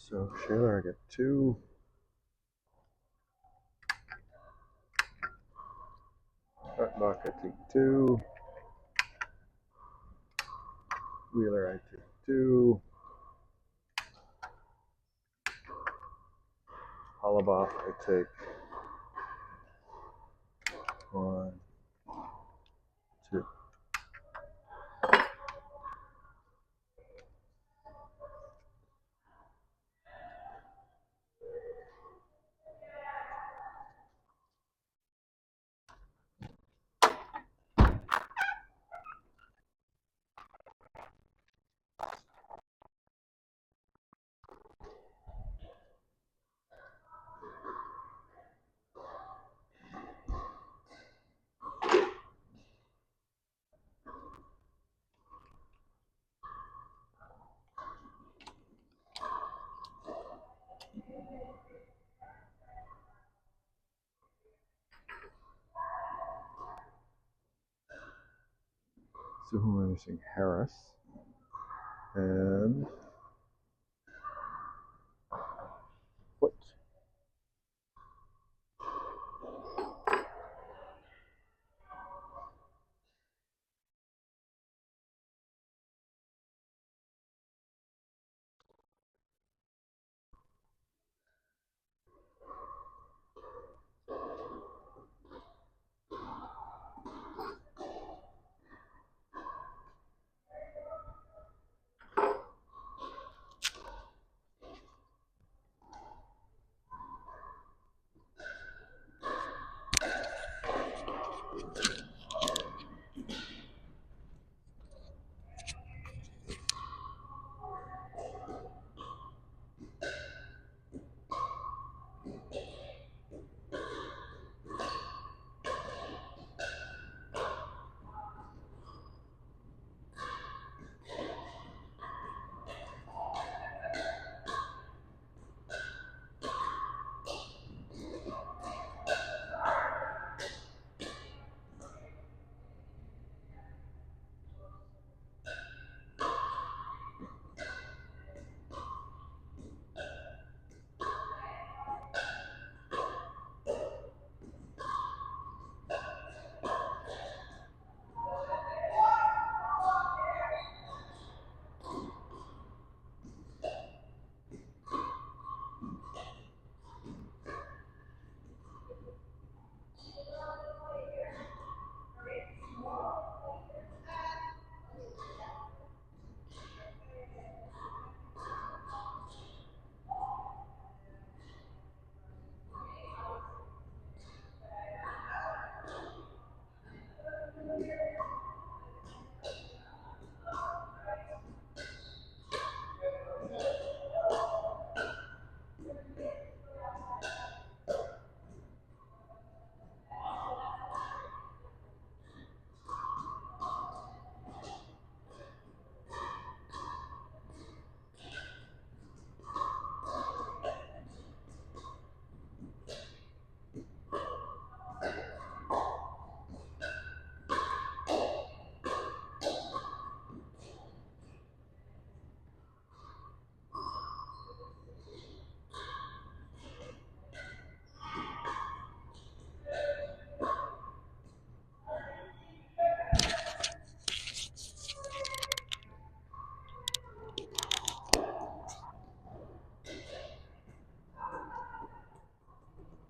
So Shaler, I get 2. Buck, I take 2. Wheeler, I take 2. Hollabaugh, I take 1, 2. So who am I missing? Harris. And Foot.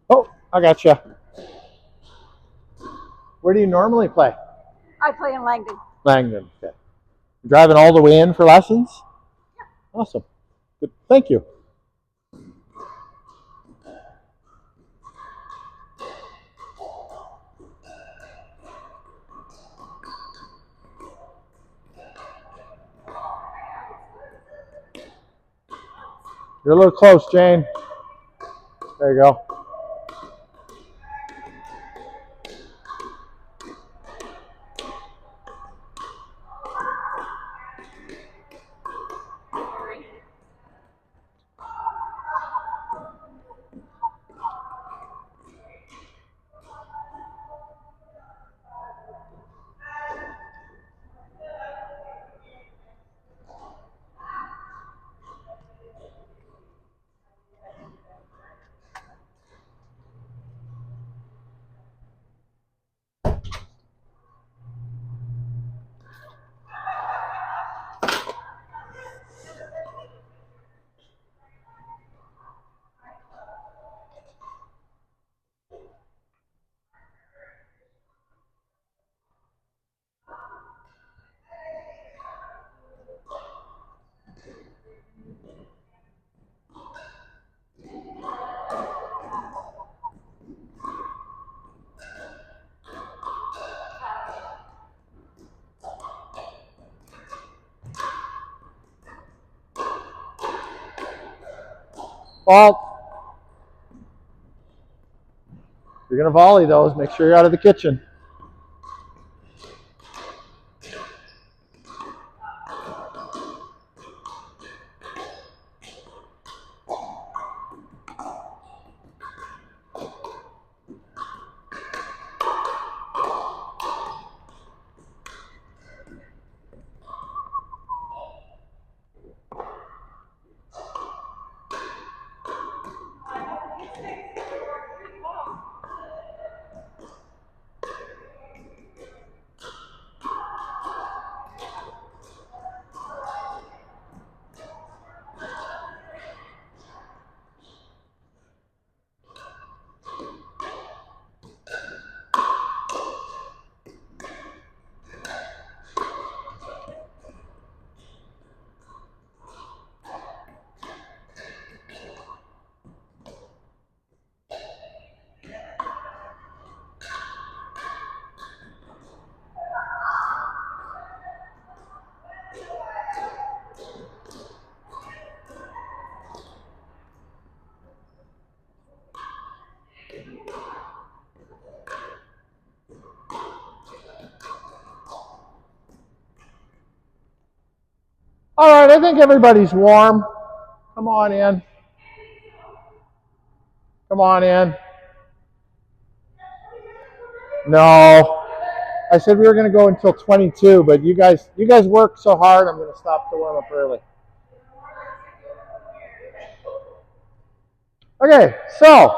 Oh, I gotcha. Where do you normally play? I play in Langdon. Langdon. Okay. You're driving all the way in for lessons? Yeah. Awesome. Good. Thank you. You're a little close, Jane. There you go. Fault. If you're going to volley those, make sure you're out of the kitchen. All right, I think everybody's warm. Come on in. Come on in. No. I said we were going to go until 22, but you guys work so hard, I'm going to stop the warm up early. Okay, so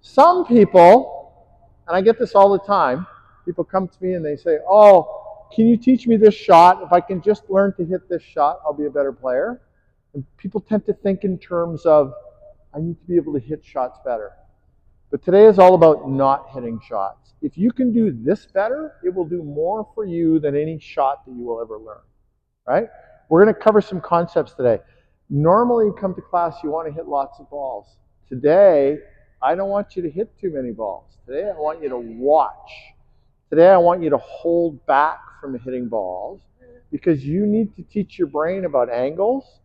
some people, and I get this all the time, people come to me and they say, oh, can you teach me this shot? If I can just learn to hit this shot, I'll be a better player. And people tend to think in terms of, I need to be able to hit shots better. But today is all about not hitting shots. If you can do this better, it will do more for you than any shot that you will ever learn, right? We're going to cover some concepts today. Normally, you come to class, you want to hit lots of balls. Today, I don't want you to hit too many balls. Today, I want you to watch. Today, I want you to hold back from hitting balls because you need to teach your brain about angles,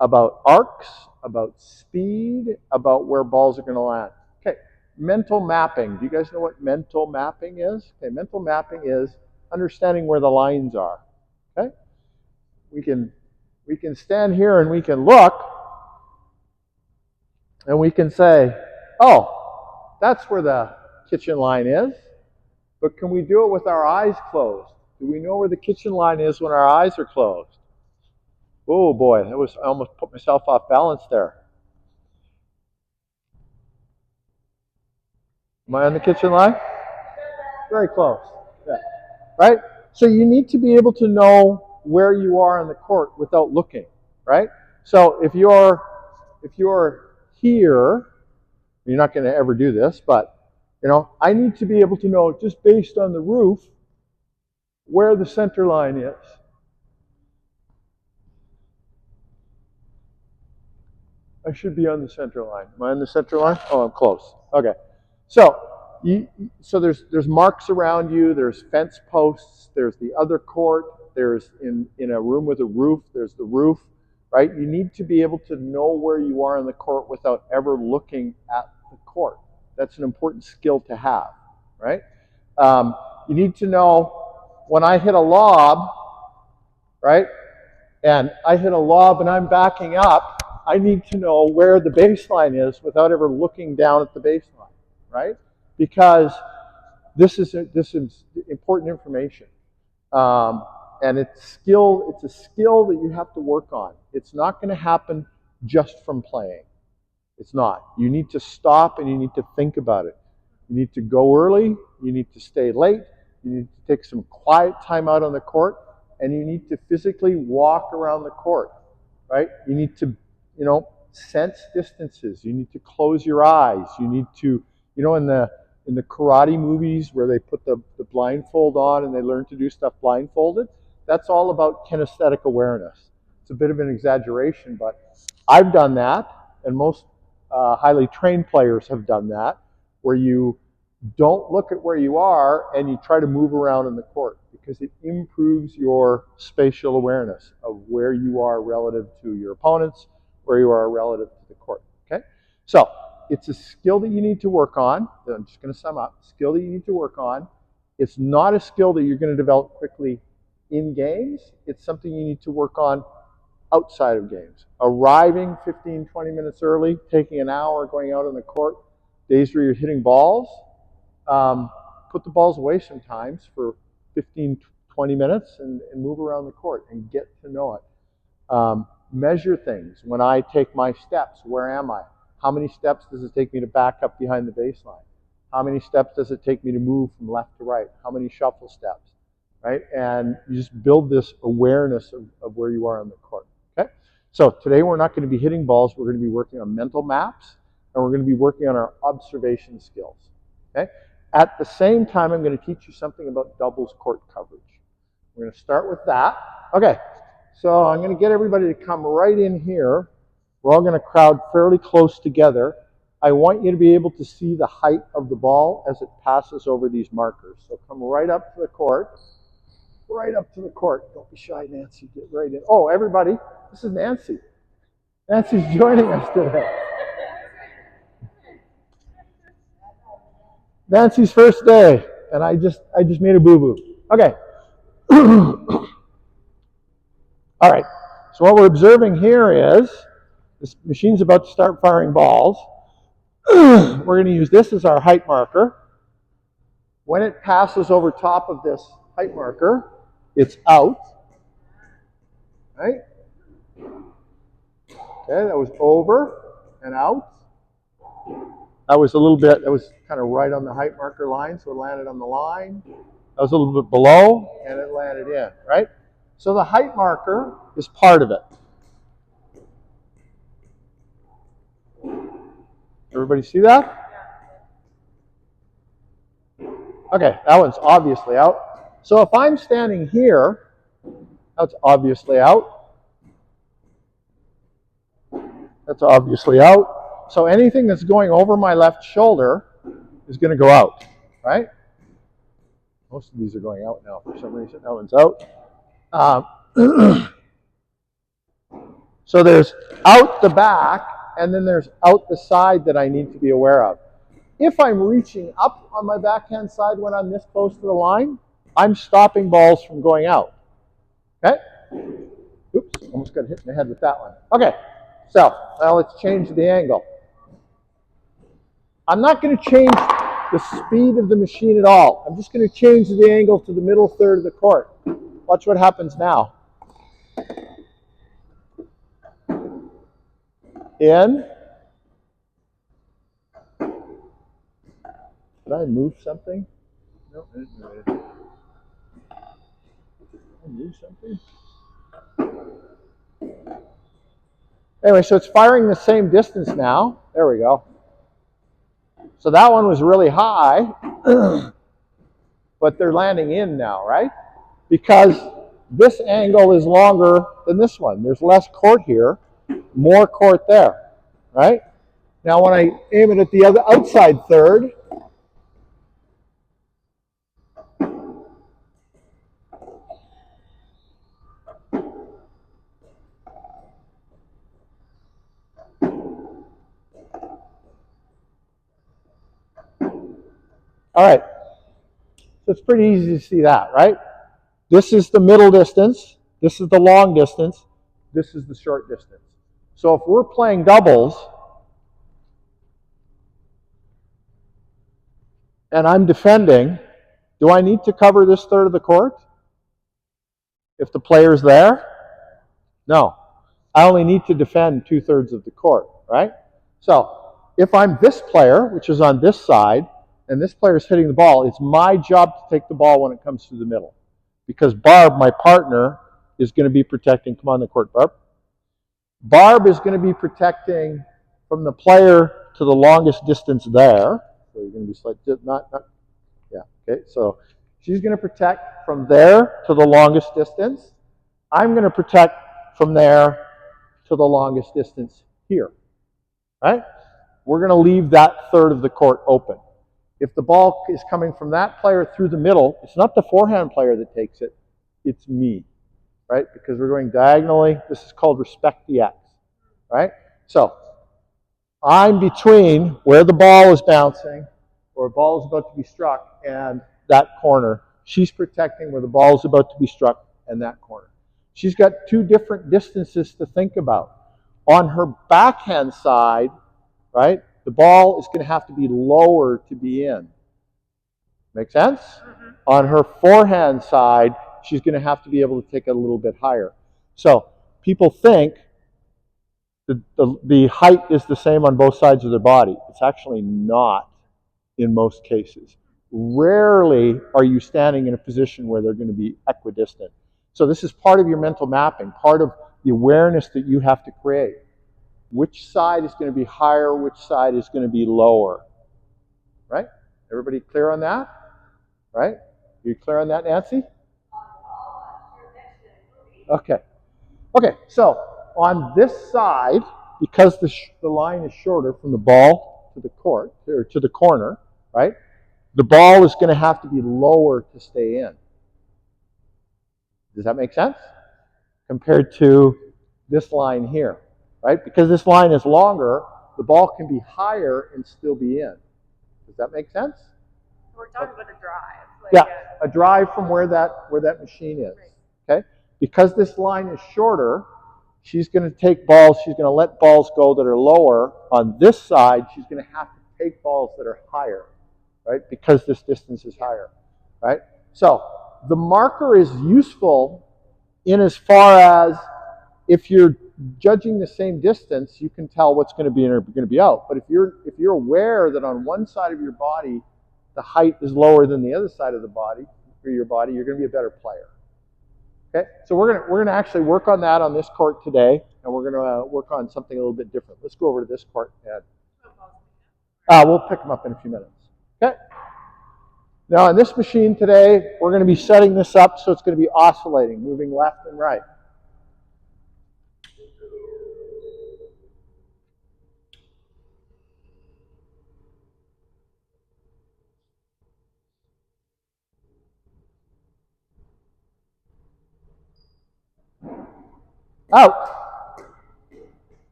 about arcs, about speed, about where balls are going to land. Okay, mental mapping. Do you guys know what mental mapping is? Okay, mental mapping is understanding where the lines are. Okay? We can stand here and we can look and we can say, oh, that's where the kitchen line is. But can we do it with our eyes closed? Do we know where the kitchen line is when our eyes are closed? Oh boy, I almost put myself off balance there. Am I on the kitchen line? Very close. Yeah. Right? So you need to be able to know where you are on the court without looking, right? So if you're here, you're not going to ever do this, but I need to be able to know just based on the roof where the center line is. I should be on the center line. Am I on the center line? Oh, I'm close. Okay. So there's marks around you. There's fence posts. There's the other court. There's in a room with a roof. There's the roof, right? You need to be able to know where you are in the court without ever looking at the court. That's an important skill to have, right? You need to know when I hit a lob, right? And I hit a lob and I'm backing up, I need to know where the baseline is without ever looking down at the baseline, right? Because this is important information. And it's a skill that you have to work on. It's not going to happen just from playing. It's not. You need to stop and you need to think about it. You need to go early, you need to stay late, you need to take some quiet time out on the court, and you need to physically walk around the court, right? You need to, sense distances. You need to close your eyes. You need to, in the karate movies where they put the blindfold on and they learn to do stuff blindfolded, that's all about kinesthetic awareness. It's a bit of an exaggeration, but I've done that, and most highly trained players have done that, where you don't look at where you are and you try to move around in the court because it improves your spatial awareness of where you are relative to your opponents, where you are relative to the court. So it's a skill that you need to work on. I'm just going to sum up. Skill that you need to work on. It's not a skill that you're going to develop quickly in games. It's something you need to work on outside of games. Arriving 15, 20 minutes early, taking an hour, going out on the court, days where you're hitting balls, put the balls away sometimes for 15, 20 minutes and move around the court and get to know it. Measure things. When I take my steps, where am I? How many steps does it take me to back up behind the baseline? How many steps does it take me to move from left to right? How many shuffle steps? Right? And you just build this awareness of where you are on the court. Okay? So today we're not going to be hitting balls. We're going to be working on mental maps, and we're going to be working on our observation skills. Okay? At the same time, I'm going to teach you something about doubles court coverage. We're going to start with that. Okay, so I'm going to get everybody to come right in here. We're all going to crowd fairly close together. I want you to be able to see the height of the ball as it passes over these markers. So come right up to the court. Right up to the court. Don't be shy, Nancy. Get right in. Oh, everybody, this is Nancy. Nancy's joining us today. Nancy's first day, and I just made a boo-boo. Okay. All right. So what we're observing here is this machine's about to start firing balls. We're going to use this as our height marker. When it passes over top of this height marker, it's out. Right? Okay, that was over and out. That was a little bit, that was kind of right on the height marker line, so it landed on the line. That was a little bit below, and it landed in, right? So the height marker is part of it. Everybody see that? Okay, that one's obviously out. So if I'm standing here, that's obviously out. That's obviously out. So anything that's going over my left shoulder is going to go out, right? Most of these are going out now for some reason. That one's out. So there's out the back, and then there's out the side that I need to be aware of. If I'm reaching up on my backhand side when I'm this close to the line, I'm stopping balls from going out. Okay? Oops, almost got hit in the head with that one. Okay, so now let's change the angle. I'm not going to change the speed of the machine at all. I'm just going to change the angle to the middle third of the court. Watch what happens now. In. Did I move something? No, I didn't move it. Did I move something? Anyway, so it's firing the same distance now. There we go. So that one was really high, but they're landing in now, right? Because this angle is longer than this one. There's less court here, more court there, right? Now when I aim it at the other outside third, all right, so it's pretty easy to see that, right? This is the middle distance, this is the long distance, this is the short distance. So if we're playing doubles, and I'm defending, do I need to cover this third of the court? If the player's there? No. I only need to defend 2/3 of the court, right? So if I'm this player, which is on this side, and this player is hitting the ball, it's my job to take the ball when it comes through the middle. Because Barb, my partner, is going to be protecting. Come on the court, Barb. Barb is going to be protecting from the player to the longest distance there. So you're going to be slightly, yeah, okay. So she's going to protect from there to the longest distance. I'm going to protect from there to the longest distance here, right? We're going to leave that third of the court open. If the ball is coming from that player through the middle, it's not the forehand player that takes it, it's me, right? Because we're going diagonally. This is called respect the X, right? So I'm between where the ball is bouncing, or a ball is about to be struck, and that corner. She's protecting where the ball is about to be struck and that corner. She's got two different distances to think about. On her backhand side, right, the ball is going to have to be lower to be in. Make sense? Mm-hmm. On her forehand side, she's going to have to be able to take it a little bit higher. So people think the height is the same on both sides of their body. It's actually not in most cases. Rarely are you standing in a position where they're going to be equidistant. So this is part of your mental mapping, part of the awareness that you have to create. Which side is going to be higher, which side is going to be lower. Right? Everybody clear on that? Right? You clear on that, Nancy? Okay. Okay, so on this side, because the line is shorter from the ball to the court, or to the corner, right? The ball is going to have to be lower to stay in. Does that make sense? Compared to this line here, right? Because this line is longer, the ball can be higher and still be in. Does that make sense? We're talking about a drive. Like yeah, a drive from where that machine is. Right. Okay? Because this line is shorter, she's going to take balls, she's going to let balls go that are lower. On this side, she's going to have to take balls that are higher, right? Because this distance is higher, right? So the marker is useful in as far as if you're judging the same distance, you can tell what's going to be in or going to be out. But if you're aware that on one side of your body the height is lower than the other side of the body for your body, you're going to be a better player. Okay, so we're gonna actually work on that on this court today, and we're gonna work on something a little bit different. Let's go over to this court, and we'll pick them up in a few minutes. Okay. Now on this machine today, we're going to be setting this up so it's going to be oscillating, moving left and right. Out.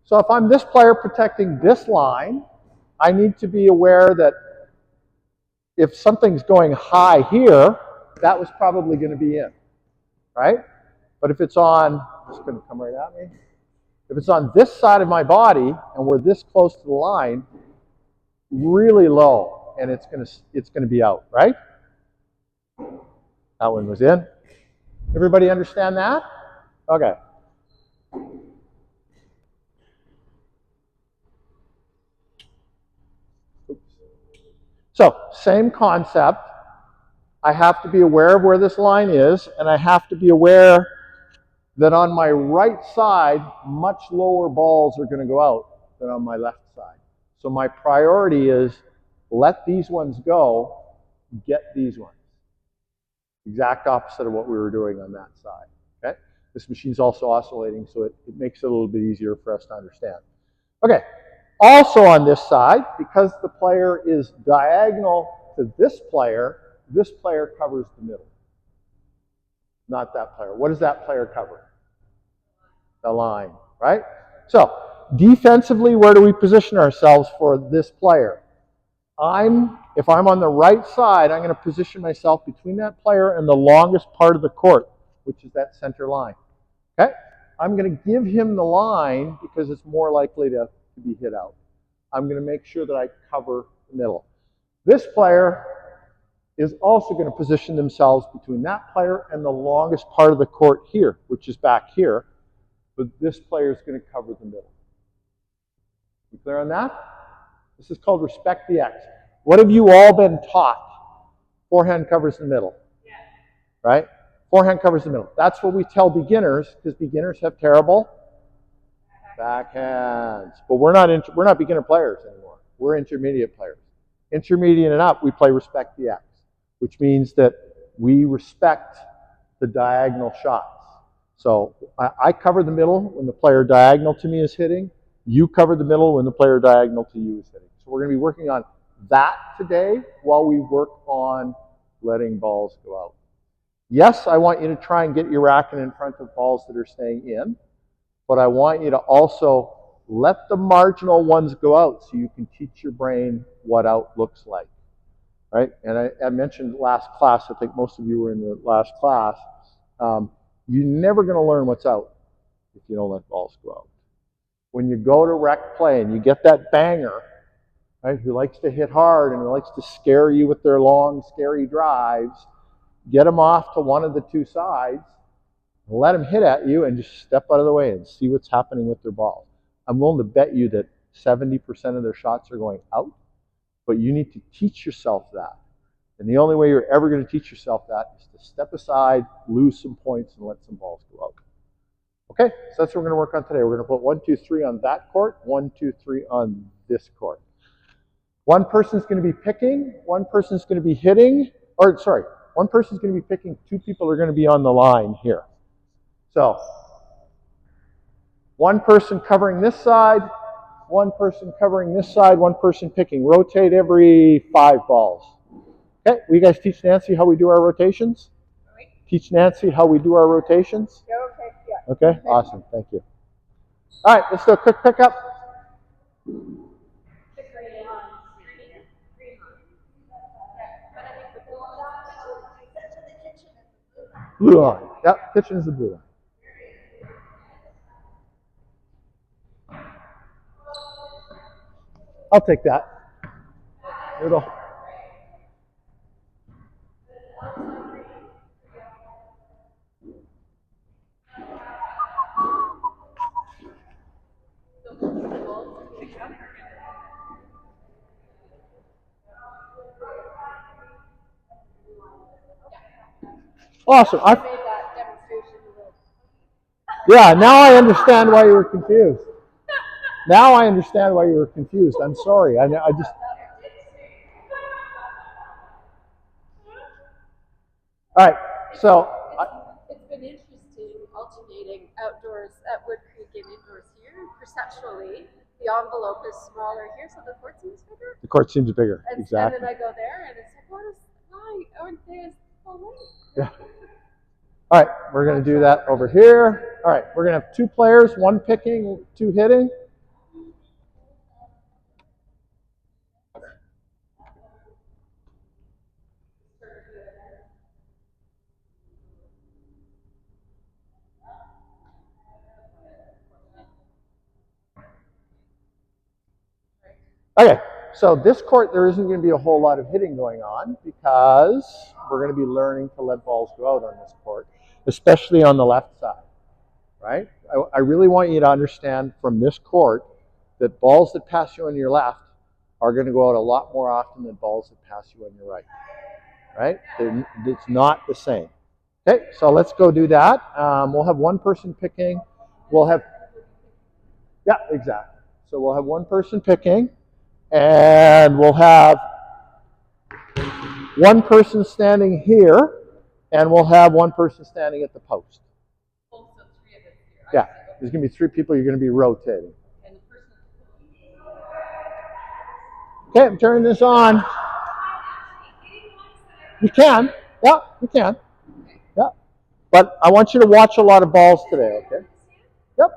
So if I'm this player protecting this line, I need to be aware that if something's going high here, that was probably going to be in, right? But if it's on, it's going to come right at me. If it's on this side of my body and we're this close to the line, really low, and it's going to be out, right? That one was in. Everybody understand that? Okay. So, same concept. I have to be aware of where this line is, and I have to be aware that on my right side, much lower balls are going to go out than on my left side. So my priority is let these ones go, get these ones. Exact opposite of what we were doing on that side. Okay? This machine's also oscillating, so it makes it a little bit easier for us to understand. Okay. Also on this side, because the player is diagonal to this player covers the middle. Not that player. What does that player cover? The line, right? So, defensively, where do we position ourselves for this player? If I'm on the right side, I'm going to position myself between that player and the longest part of the court, which is that center line. Okay? I'm going to give him the line because it's more likely to be hit out. I'm going to make sure that I cover the middle. This player is also going to position themselves between that player and the longest part of the court here, which is back here. But this player is going to cover the middle. You clear on that? This is called respect the X. What have you all been taught? Forehand covers the middle. Yeah. Right? Forehand covers the middle. That's what we tell beginners, because beginners have terrible backhands. But we're not beginner players anymore. We're intermediate players. Intermediate and up, we play respect the X, which means that we respect the diagonal shots. So I cover the middle when the player diagonal to me is hitting. You cover the middle when the player diagonal to you is hitting. So we're going to be working on that today while we work on letting balls go out. Yes, I want you to try and get your racket in front of balls that are staying in, but I want you to also Let the marginal ones go out so you can teach your brain what out looks like, right? And I mentioned last class, I think most of you were in the last class, you're never going to learn what's out if you don't let balls go out. When you go to rec play and you get that banger, right, who likes to hit hard and who likes to scare you with their long, scary drives, get them off to one of the two sides, let them hit at you, and just step out of the way and see what's happening with their balls. I'm willing to bet you that 70% of their shots are going out, but you need to teach yourself that. And the only way you're ever going to teach yourself that is to step aside, lose some points, and let some balls go out. Okay, so that's what we're going to work on today. We're going to put 1, 2, 3 on that court, 1, 2, 3 on this court. One person's going to be picking, one person's going to be hitting, or sorry, one person's going to be picking, two people are going to be on the line here. So, one person covering this side, one person covering this side, one person picking. Rotate every 5 balls. Okay, will you guys teach Nancy how we do our rotations? Teach Nancy how we do our rotations? Yeah, okay, yeah. Okay, awesome, thank you. All right, let's do a quick pickup. Blue line. Yep, kitchen is the blue line. I'll take that. It'll. Awesome. Yeah, now I understand why you were confused. Now I understand why you were confused. I'm sorry. I just. All right. So. It's been interesting alternating outdoors at Wood Creek and indoors here. Perceptually, the envelope is smaller here, so the court seems bigger. The court seems bigger. And, exactly. And then I go there, and it's like, why aren't they as full? Yeah. All right, we're going to do that over here. All right, we're going to have 2 players, 1 picking, 2 hitting. Okay, so this court, there isn't going to be a whole lot of hitting going on because we're going to be learning to let balls go out on this court, especially on the left side, right? I really want you to understand from this court that balls that pass you on your left are going to go out a lot more often than balls that pass you on your right, right? It's not the same. Okay, so let's go do that. We'll have 1 person picking. We'll have, yeah, exactly. So we'll have 1 person picking. And we'll have 1 person standing here, and we'll have 1 person standing at the post. Yeah, there's going to be 3 people you're going to be rotating. Okay, I'm turning this on. You can. Yeah, you can. Yeah. But I want you to watch a lot of balls today, okay? Yep.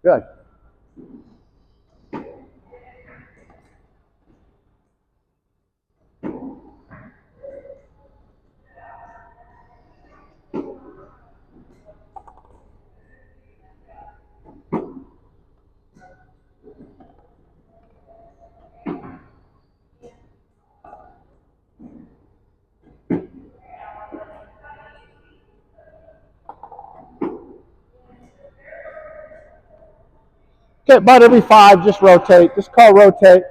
Good. Okay, about every 5, just rotate. Just call rotate.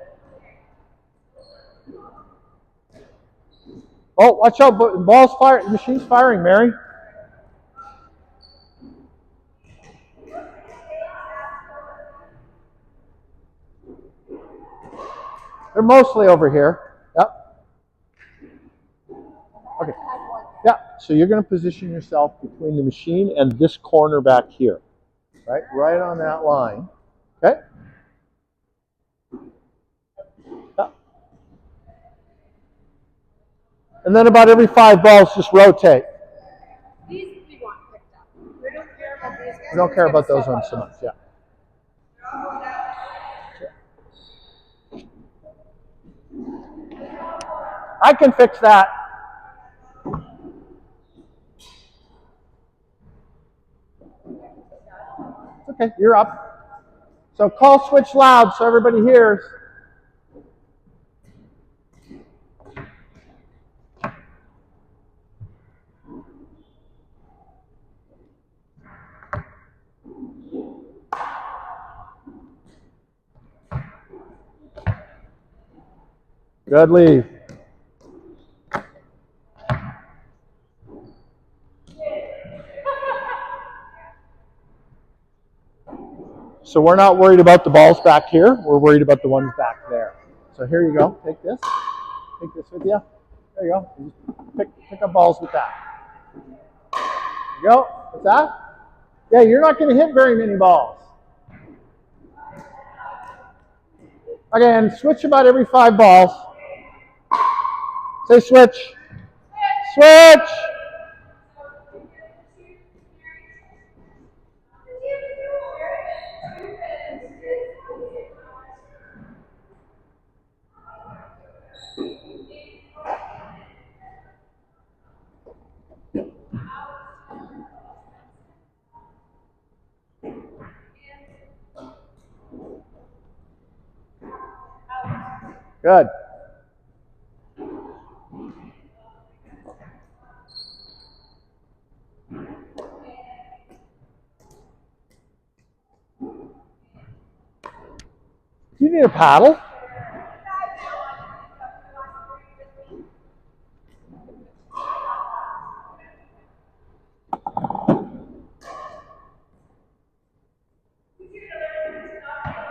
Oh, watch out, ball's firing, machine's firing, Mary. They're mostly over here. Yep. Okay. Yeah, so you're going to position yourself between the machine and this corner back here. Right? Right on that line. Okay? Yeah. And then about every 5 balls, just rotate. These we want picked up. We don't care about these. We don't care about those ones so much, yeah. I can fix that. Okay, you're up. So call switch loud so everybody hears. Good leave. So we're not worried about the balls back here. We're worried about the ones back there. So here you go. Take this. Take this with you. There you go. You just pick up balls with that. There you go. What's that? Yeah, you're not going to hit very many balls. Okay, and switch about every 5 balls. Say switch. Switch! Good. Do you need a paddle?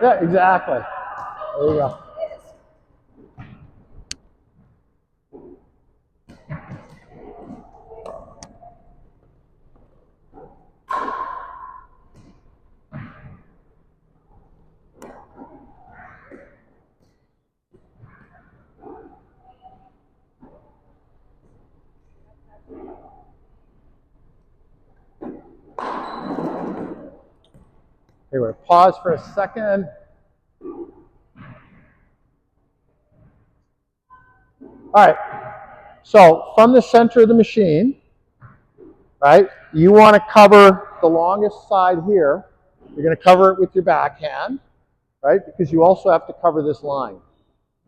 Yeah, exactly. There you go. Okay, we're going to pause for a second. All right. So from the center of the machine, right, you want to cover the longest side here. You're going to cover it with your backhand, right, because you also have to cover this line,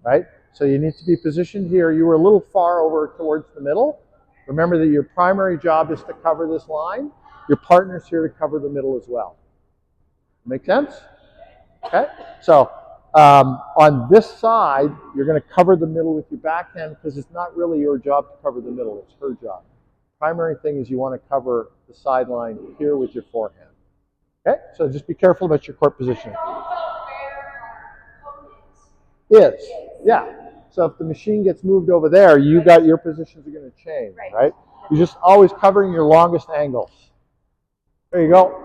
right? So you need to be positioned here. You were a little far over towards the middle. Remember that your primary job is to cover this line. Your partner's here to cover the middle as well. Make sense? Okay? So on this side, you're going to cover the middle with your backhand because it's not really your job to cover the middle. It's her job. Primary thing is you want to cover the sideline here with your forehand. Okay? So just be careful about your court positioning. Is. Yeah. So if the machine gets moved over there, you got your positions are going to change, right? You're just always covering your longest angles. There you go.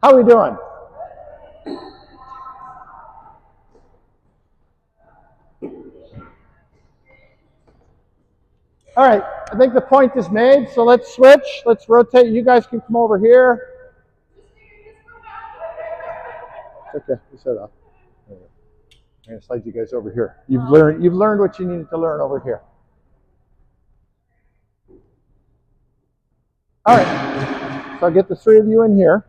How are we doing? All right, I think the point is made, so let's switch. Let's rotate. You guys can come over here. It's okay, you set up. I'm going to slide you guys over here. You've learned what you needed to learn over here. All right, so I'll get the 3 of you in here.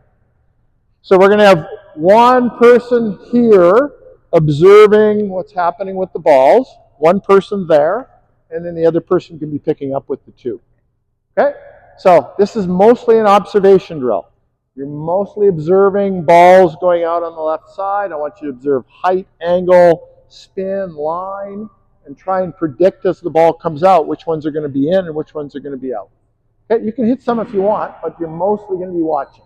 So we're going to have one person here observing what's happening with the balls, one person there, and then the other person can be picking up with the 2. Okay? So this is mostly an observation drill. You're mostly observing balls going out on the left side. I want you to observe height, angle, spin, line, and try and predict as the ball comes out which ones are going to be in and which ones are going to be out. Okay? You can hit some if you want, but you're mostly going to be watching.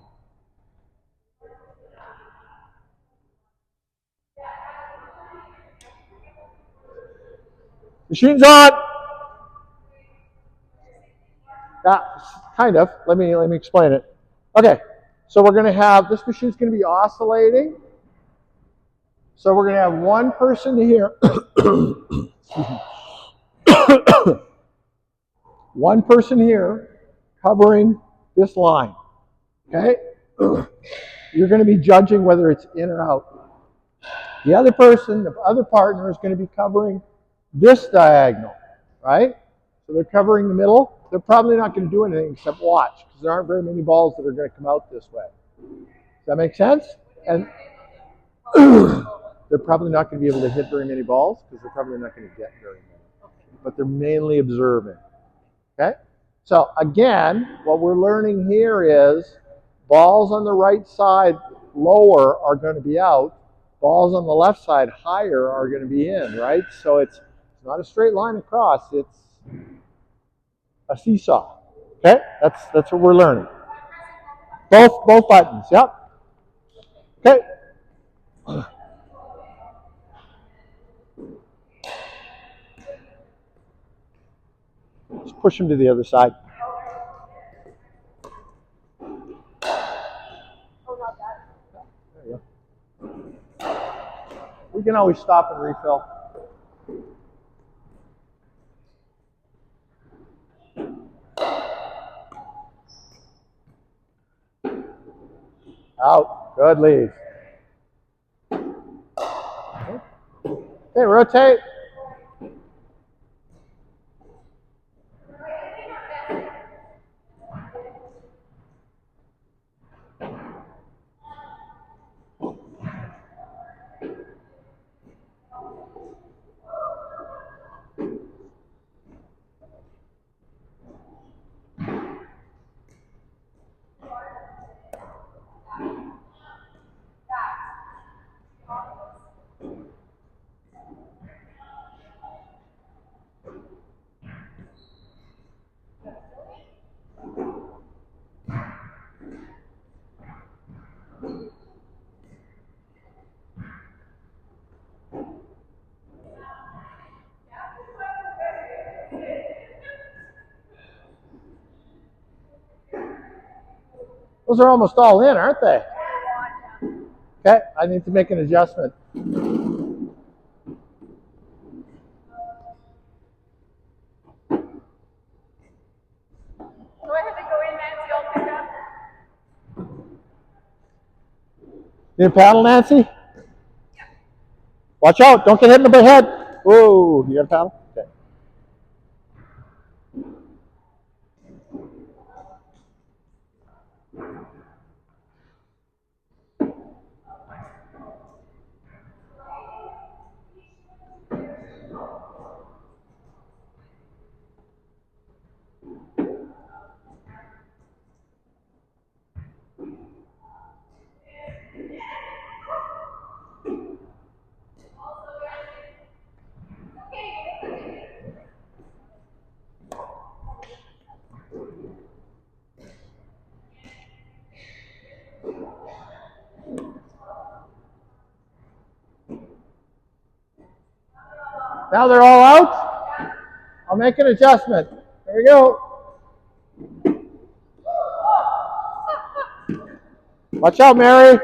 Machine's on. Yeah, kind of. Let me explain it. Okay, so we're going to have, this machine's going to be oscillating. So we're going to have one person here. One person here covering this line. Okay? You're going to be judging whether it's in or out. The other person, the other partner, is going to be covering this diagonal, right? So they're covering the middle. They're probably not going to do anything except watch, because there aren't very many balls that are going to come out this way. Does that make sense? And they're probably not going to be able to hit very many balls, because they're probably not going to get very many. But they're mainly observing. Okay? So again, what we're learning here is balls on the right side lower are going to be out. Balls on the left side higher are going to be in, right? So it's not a straight line across. It's a seesaw. Okay? That's what we're learning. Both buttons. Yep. Okay. Just push them to the other side. There you go. We can always stop and refill. Out. Good lead. Okay, rotate. Those are almost all in, aren't they? Okay, I need to make an adjustment. Go ahead and go in, Nancy. I'll pick up. Need a paddle, Nancy? Yeah. Watch out, don't get hit in the head. Whoa, you got a paddle? Okay. Now they're all out. I'll make an adjustment. There we go. Watch out, Mary.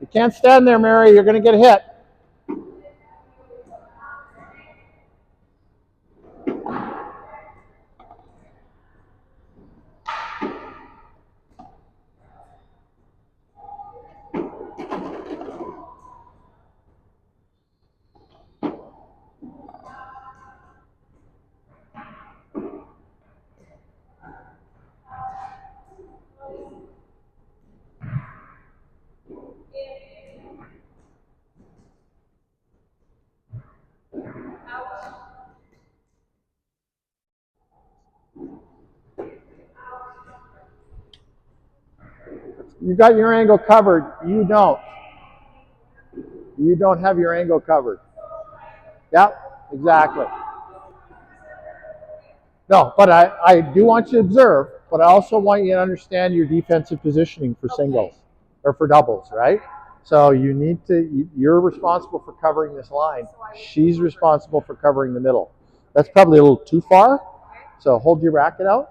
You can't stand there, Mary. You're going to get hit. You got your angle covered. You don't. You don't have your angle covered. Yep, exactly. No, but I do want you to observe, but I also want you to understand your defensive positioning for singles or for doubles, right? So you need to, you're responsible for covering this line. She's responsible for covering the middle. That's probably a little too far, so hold your racket out.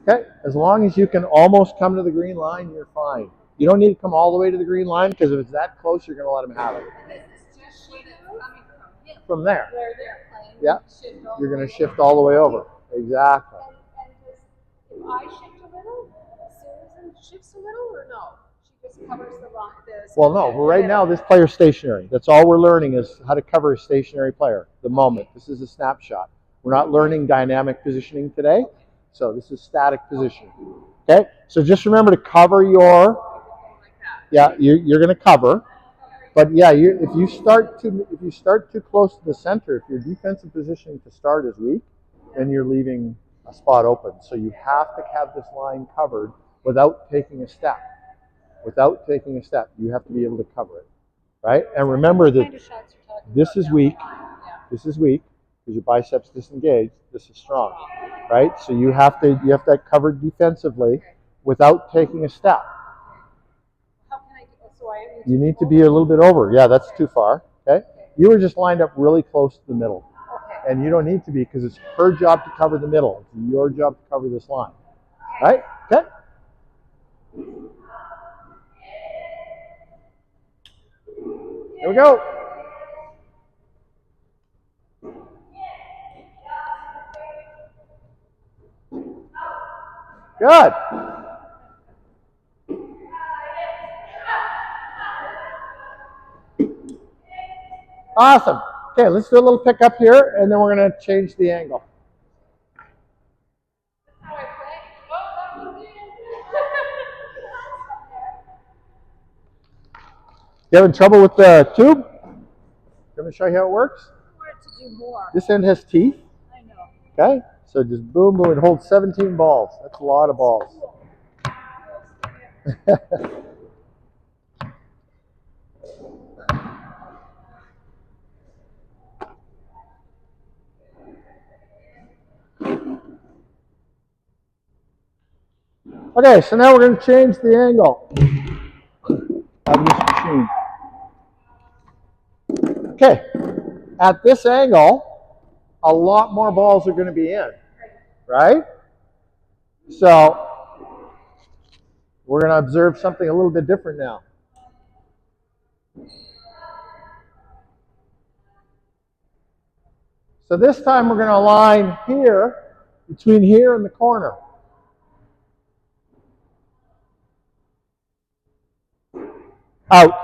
Okay, as long as you can almost come to the green line, you're fine. You don't need to come all the way to the green line, because if it's that close, you're going to let him have it. From there. Where they're playing. Yeah. Shift all You're the going way to shift all the way over. Exactly. And if I shift a little, Susan shifts a little, or no? She just covers the line. Well, no. Right now, this player's stationary. That's all we're learning is how to cover a stationary player. The moment. This is a snapshot. We're not learning dynamic positioning today. So this is static positioning. Okay? So just remember to cover your... Yeah, you're going to cover. But yeah, if you start too close to the center, if your defensive positioning to start is weak, then you're leaving a spot open. So you have to have this line covered without taking a step. Without taking a step, you have to be able to cover it, right? And remember that this is weak. This is weak because your biceps disengaged. This is strong, right? So you have that covered defensively without taking a step. You need to be a little bit over. Yeah, that's too far. Okay? You were just lined up really close to the middle. Okay. And you don't need to be because it's her job to cover the middle. It's your job to cover this line. Right? Okay? Here we go. Good. Awesome. Okay, let's do a little pickup here, and then we're going to change the angle. You having trouble with the tube? Let me show you how it works. I want it to do more. This end has teeth. I know. Okay, so just boom, boom, it holds 17 balls. That's a lot of balls. Okay, so now we're going to change the angle of this machine. Okay, at this angle, a lot more balls are going to be in, right? So we're going to observe something a little bit different now. So this time we're going to align here, between here and the corner. Out.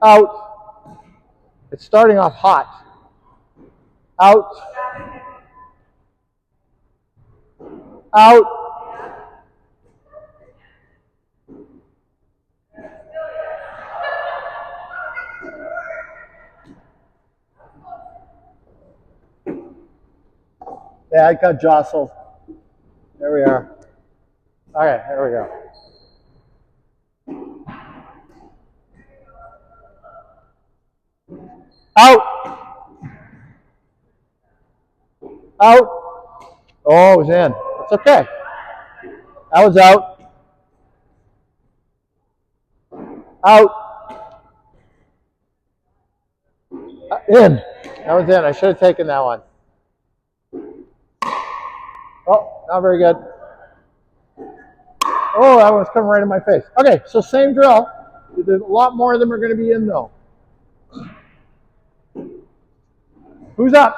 Out. It's starting off hot. Out. Out. Yeah, I got jostled. There we are. Okay, there we go. Out. Out. Oh, it was in. It's okay. That was out. Out. In. That was in. I should have taken that one. Oh, not very good. Oh, that one's coming right in my face. Okay, so same drill. There's a lot more of them are going to be in, though. Who's up?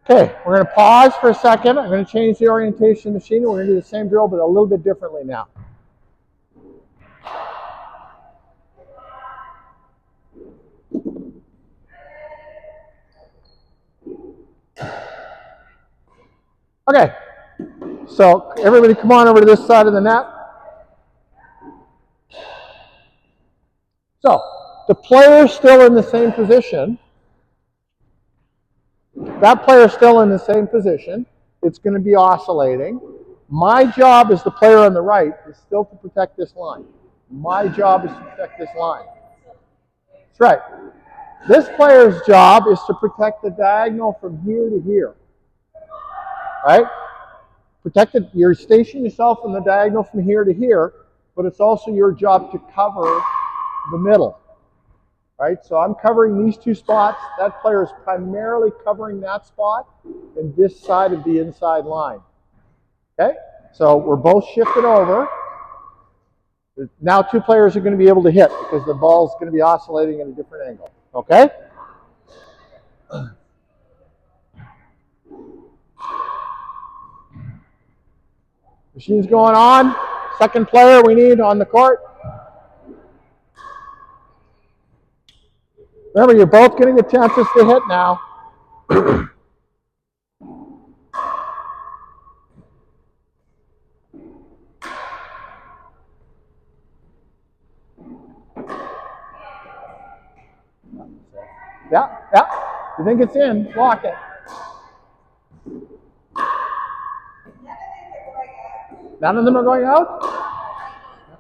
Okay, we're going to pause for a second. I'm going to change the orientation of the machine. We're going to do the same drill, but a little bit differently now. Okay, so everybody come on over to this side of the net. So the player's still in the same position. That player's still in the same position. It's going to be oscillating. My job as the player on the right is still to protect this line. My job is to protect this line. That's right. This player's job is to protect the diagonal from here to here. Right? protected. You station yourself in the diagonal from here to here, but it's also your job to cover the middle. Right? So I'm covering these two spots. That player is primarily covering that spot and this side of the inside line. Okay? So we're both shifted over. Now two players are going to be able to hit because the ball's going to be oscillating at a different angle. Okay? Machine's going on. Second player we need on the court. Remember, you're both getting the chances to hit now. Yeah, yeah. You think it's in, block it. None of them are going out?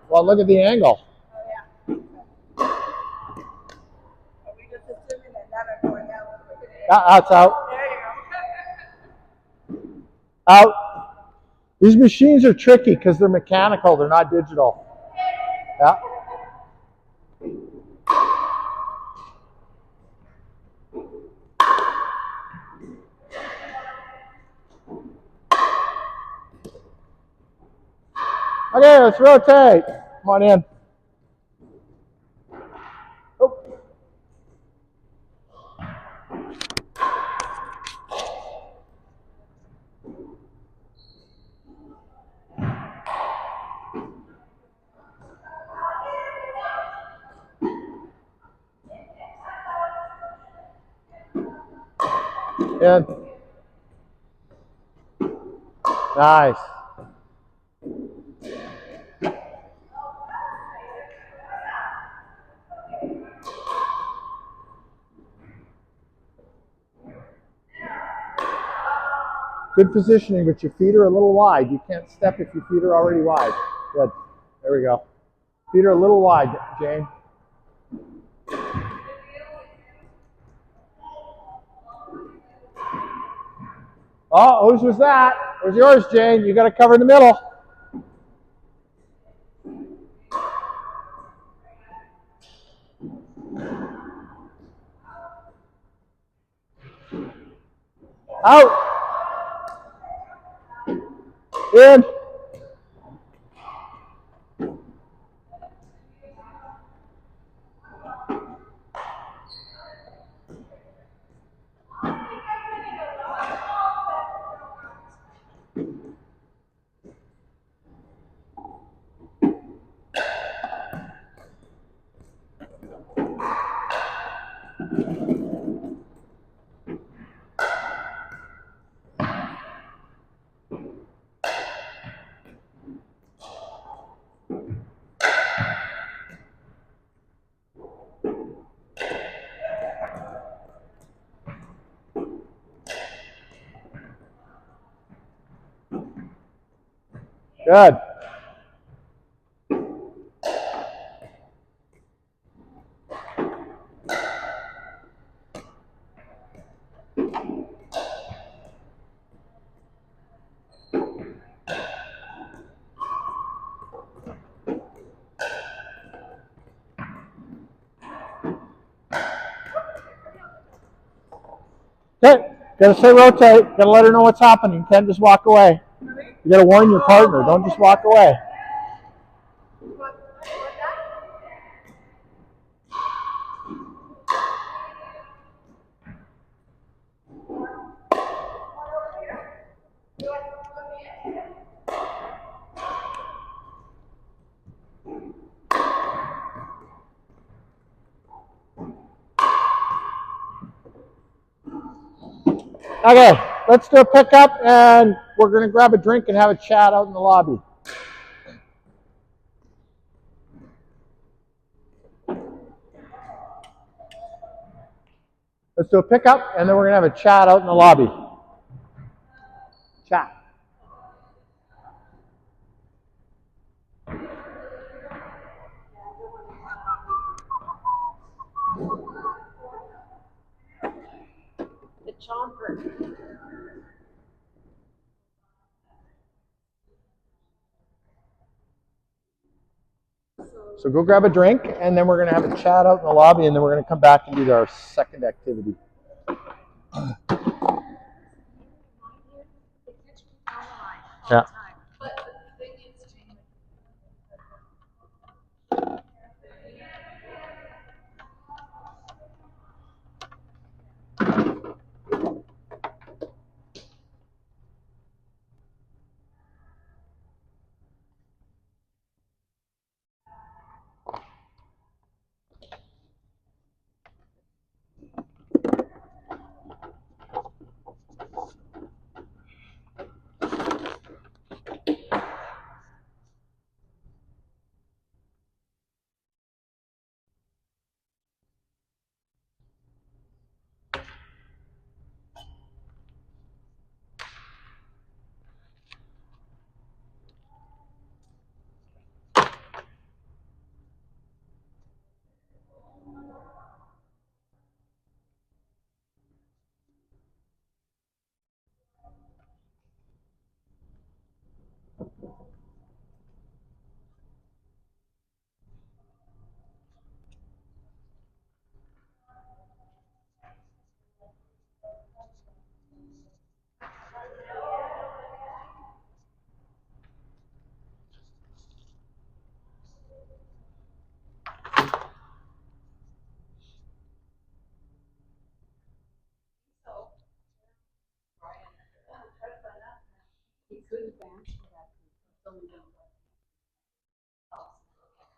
Well, look at the angle. That's out. Out. These machines are tricky because they're mechanical. They're not digital. Yeah. Okay, let's rotate. Come on in. Oh. In. Nice. Good positioning, but your feet are a little wide. You can't step if your feet are already wide. Good. There we go. Feet are a little wide, Jane. Oh, whose was that? It was yours, Jane. You got to cover in the middle. Out. In. Good. Okay. Got to say rotate. Got to let her know what's happening. You can't just walk away. You got to warn your partner. Don't just walk away. Okay, let's do a pickup, and we're going to grab a drink and have a chat out in the lobby. Let's do a pickup, and then we're going to have a chat out in the lobby. Chat. The chomper. So go grab a drink, and then we're going to have a chat out in the lobby, and then we're going to come back and do our second activity. Yeah.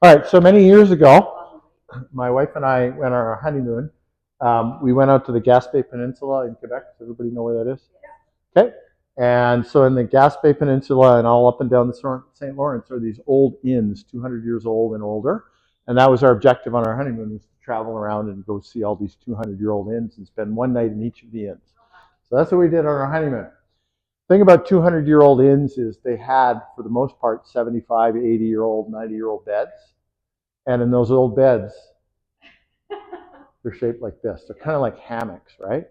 All right, so many years ago, my wife and I went on our honeymoon. We went out to the Gaspé Peninsula in Quebec. Does everybody know where that is? Okay. And so in the Gaspé Peninsula and all up and down the St. Lawrence are these old inns, 200 years old and older. And that was our objective on our honeymoon, was to travel around and go see all these 200-year-old inns and spend one night in each of the inns. So that's what we did on our honeymoon. The thing about 200-year-old inns is they had, for the most part, 75, 80-year-old, 90-year-old beds. And in those old beds, they're shaped like this. They're kind of like hammocks, right?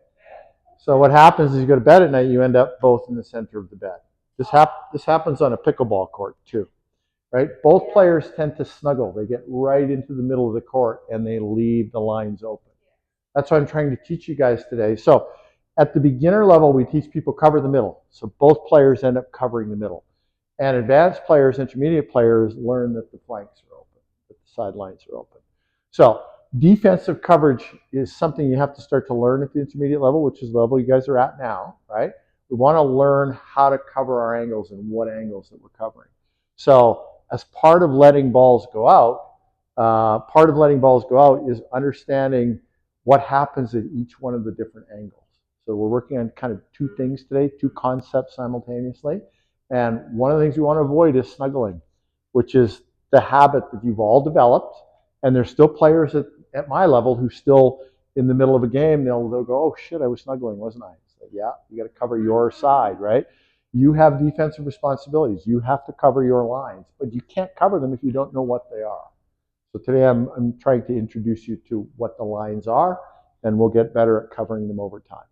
So what happens is you go to bed at night, you end up both in the center of the bed. This happens on a pickleball court too, right? Both players tend to snuggle. They get right into the middle of the court and they leave the lines open. That's what I'm trying to teach you guys today. So at the beginner level, we teach people cover the middle. So both players end up covering the middle. And advanced players, intermediate players, learn that the flanks are open, that the sidelines are open. So defensive coverage is something you have to start to learn at the intermediate level, which is the level you guys are at now, right? We want to learn how to cover our angles and what angles that we're covering. So as part of letting balls go out, is understanding what happens at each one of the different angles. So we're working on kind of two things today, two concepts simultaneously. And one of the things we want to avoid is snuggling, which is the habit that you've all developed. And there's still players at my level who still, in the middle of a game, they'll go, oh shit, I was snuggling, wasn't I? It's like, yeah, you got to cover your side, right? You have defensive responsibilities. You have to cover your lines, but you can't cover them if you don't know what they are. So today I'm trying to introduce you to what the lines are, and we'll get better at covering them over time.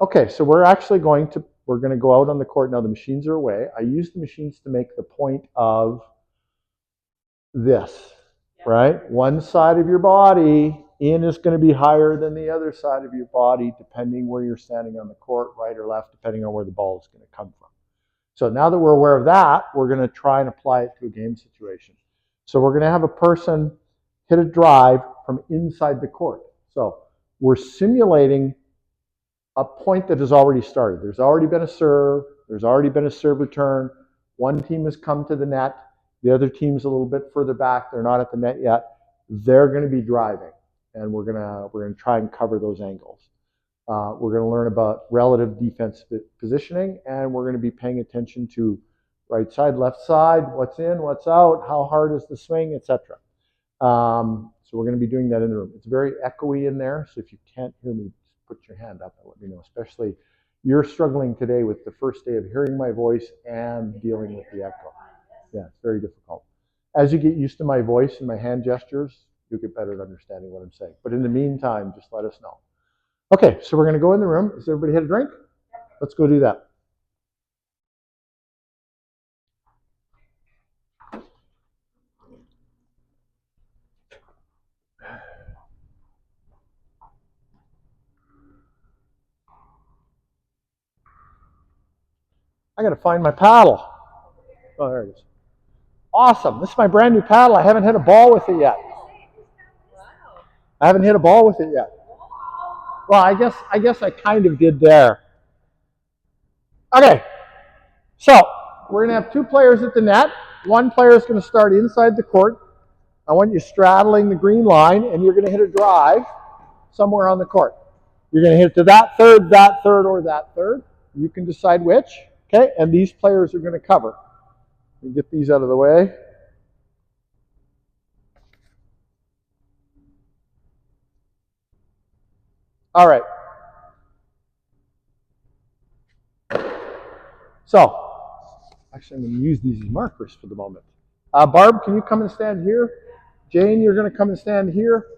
Okay, so we're going to go out on the court now. The machines are away. I use the machines to make the point of this, right? One side of your body in is going to be higher than the other side of your body, depending where you're standing on the court, right or left, depending on where the ball is going to come from. So now that we're aware of that, we're going to try and apply it to a game situation. So we're going to have a person hit a drive from inside the court. So we're simulating a point that has already started. There's already been a serve. There's already been a serve return. One team has come to the net. The other team's a little bit further back. They're not at the net yet. They're going to be driving, and we're going to try and cover those angles. We're going to learn about relative defensive positioning, and we're going to be paying attention to right side, left side, what's in, what's out, how hard is the swing, etc. So we're going to be doing that in the room. It's very echoey in there, so if you can't hear me, put your hand up and let me know. Especially, you're struggling today with the first day of hearing my voice and dealing with the echo. Yeah, it's very difficult. As you get used to my voice and my hand gestures, you'll get better at understanding what I'm saying. But in the meantime, just let us know. Okay, so we're going to go in the room. Has everybody had a drink? Let's go do that. I got to find my paddle. Oh, there it is. Awesome. This is my brand new paddle. I haven't hit a ball with it yet. I haven't hit a ball with it yet. Well, I guess I kind of did there. Okay. So, we're going to have two players at the net. One player is going to start inside the court. I want you straddling the green line, and you're going to hit a drive somewhere on the court. You're going to hit it to that third, or that third. You can decide which. Okay, and these players are going to cover. Let me get these out of the way. All right. So, actually, I'm going to use these as markers for the moment. Barb, can you come and stand here? Jane, you're going to come and stand here.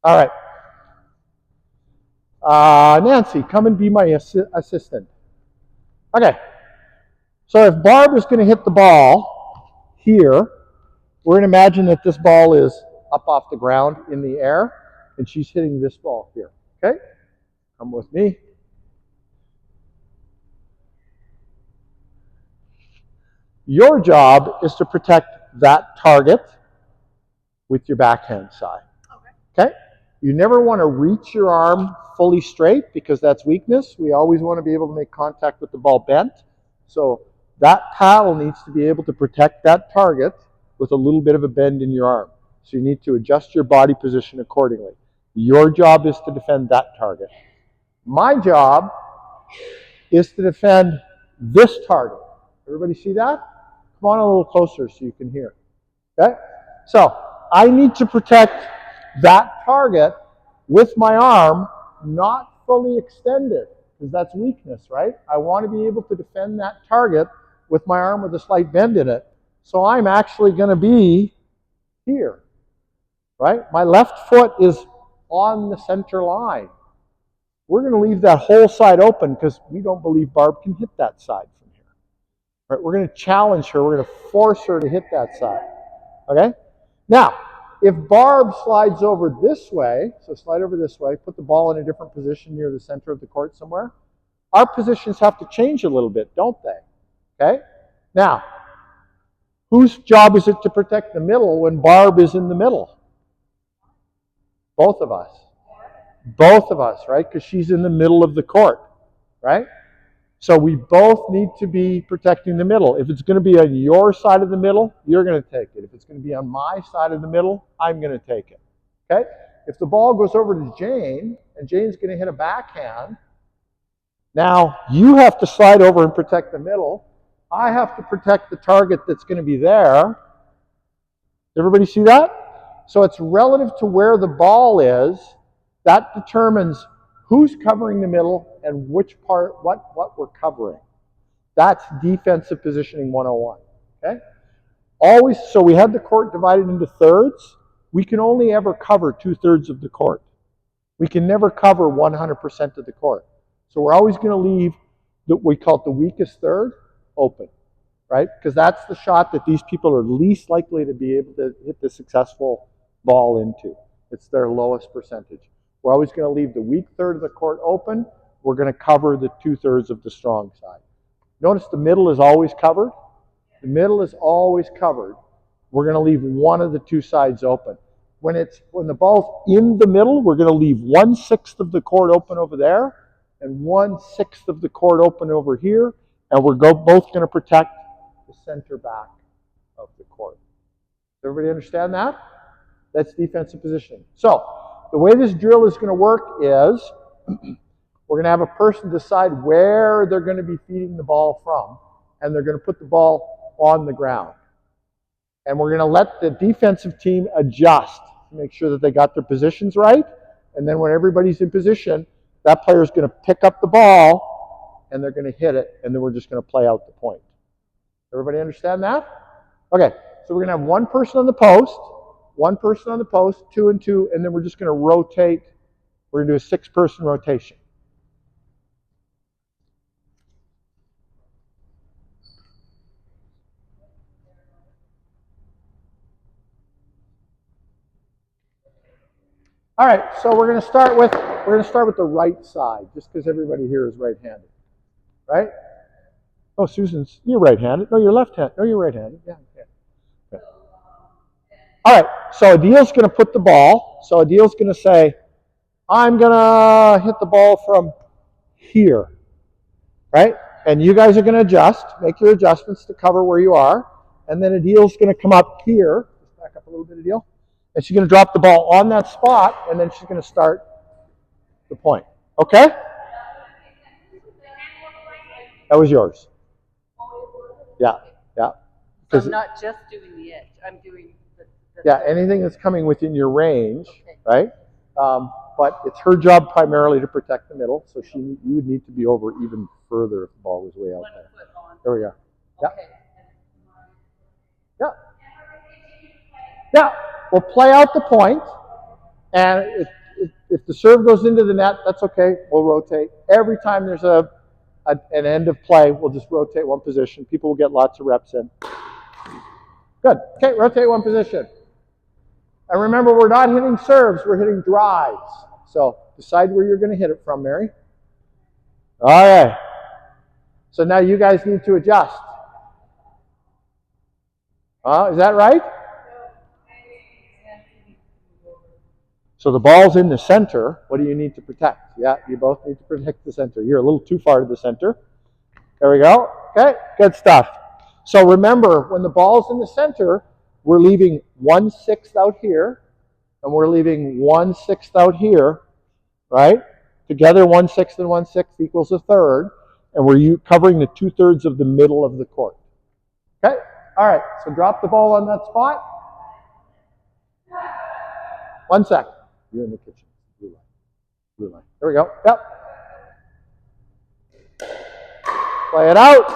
All right. Nancy, come and be my assistant. Okay. So if Barb is going to hit the ball here, we're going to imagine that this ball is up off the ground in the air, and she's hitting this ball here. Okay? Come with me. Your job is to protect that target with your backhand side. Okay? You never want to reach your arm fully straight because that's weakness. We always want to be able to make contact with the ball bent. So that paddle needs to be able to protect that target with a little bit of a bend in your arm. So you need to adjust your body position accordingly. Your job is to defend that target. My job is to defend this target. Everybody see that? Come on a little closer so you can hear. Okay? So I need to protect that target with my arm not fully extended, because that's weakness, right? I want to be able to defend that target with my arm with a slight bend in it. So I'm actually going to be here, right? My left foot is on the center line. We're going to leave that whole side open because we don't believe Barb can hit that side from here. Right? We're going to challenge her. We're going to force her to hit that side. Okay? Now, if Barb slides over this way, so slide over this way, put the ball in a different position near the center of the court somewhere, our positions have to change a little bit, don't they? Okay? Now, whose job is it to protect the middle when Barb is in the middle? Both of us. Both of us, right? Because she's in the middle of the court, right? So we both need to be protecting the middle. If it's going to be on your side of the middle, you're going to take it. If it's going to be on my side of the middle, I'm going to take it. Okay? If the ball goes over to Jane, and Jane's going to hit a backhand, now you have to slide over and protect the middle. I have to protect the target that's going to be there. Everybody see that? So it's relative to where the ball is. That determines who's covering the middle and which part, what we're covering. That's defensive positioning 101. Okay? Always, so we had the court divided into thirds. We can only ever cover 2/3 of the court. We can never cover 100% of the court. So we're always going to leave we call it the weakest third open, right? Because that's the shot that these people are least likely to be able to hit the successful ball into. It's their lowest percentage. We're always going to leave the weak third of the court open. We're going to cover the 2/3 of the strong side. Notice the middle is always covered. The middle is always covered. We're going to leave one of the two sides open. When the ball's in the middle, we're going to leave 1/6 of the court open over there and 1/6 of the court open over here, and we're both going to protect the center back of the court. Does everybody understand that? That's defensive positioning. So the way this drill is going to work is we're going to have a person decide where they're going to be feeding the ball from, and they're going to put the ball on the ground. And we're going to let the defensive team adjust to make sure that they got their positions right. And then when everybody's in position, that player is going to pick up the ball, and they're going to hit it, and then we're just going to play out the point. Everybody understand that? Okay, so we're going to have one person on the post, 2 and 2, and then we're just going to rotate. We're going to do a 6-person rotation. All right, so we're going to start with the right side, just because everybody here is right-handed, right? Oh, Susan's, you're right-handed. No, you're left-handed. No, you're right-handed. Yeah. Okay. All right, so Adil's going to put the ball. So Adil's going to say, I'm going to hit the ball from here, right? And you guys are going to adjust, make your adjustments to cover where you are. And then Adil's going to come up here. Just back up a little bit, Adil. And she's going to drop the ball on that spot, and then she's going to start the point. Okay? That was yours. Yeah, yeah. So I'm not just doing the edge. I'm doing the yeah, anything that's coming within your range, okay. Right? But it's her job primarily to protect the middle, so you would need to be over even further if the ball was way out there. There we go. Yeah. Okay. Yeah. Yeah. We'll play out the point, and if the serve goes into the net, that's okay. We'll rotate. Every time there's an end of play, we'll just rotate one position. People will get lots of reps in. Good. Okay, rotate one position. And remember, we're not hitting serves, we're hitting drives. So decide where you're going to hit it from, Mary. All right. So now you guys need to adjust. Is that right? So the ball's in the center. What do you need to protect? Yeah, you both need to protect the center. You're a little too far to the center. There we go. Okay, good stuff. So remember, when the ball's in the center, we're leaving 1/6 out here, and we're leaving 1/6 out here, right? Together, 1/6 and 1/6 equals 1/3, and we're covering the 2/3 of the middle of the court. Okay? All right, so drop the ball on that spot. 1 sec. You're in the kitchen. Blue line. Blue line. There we go. Yep. Play it out.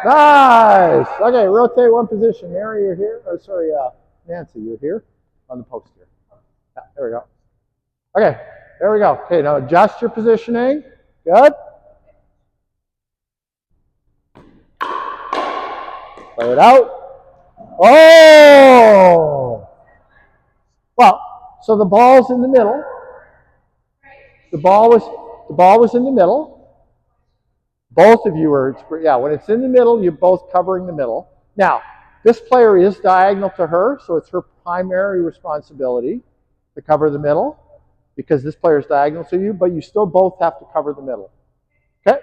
Nice. Okay, rotate one position. Mary, you're here. Oh, sorry, Nancy, you're here on the post here. Yeah, there we go. Okay, there we go. Okay, now adjust your positioning. Good. Play it out. Oh! Well, so the ball's in the middle. The ball was in the middle. Both of you are, yeah, when it's in the middle, you're both covering the middle. Now, this player is diagonal to her, so it's her primary responsibility to cover the middle because this player is diagonal to you, but you still both have to cover the middle. Okay?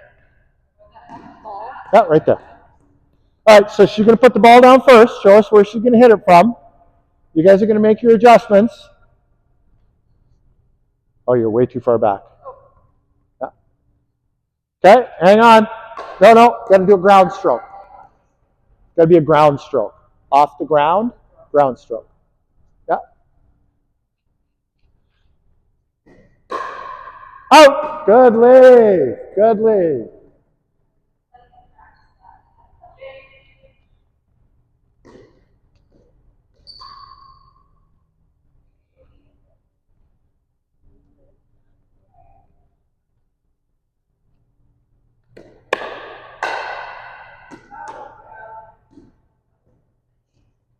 Yeah, right there. All right, so she's going to put the ball down first. Show us where she's going to hit it from. You guys are going to make your adjustments. Oh, you're way too far back. Yeah. Okay, hang on. No, got to do a ground stroke. Got to be a ground stroke. Off the ground, ground stroke. Yeah. Out. Good lead. Good lead.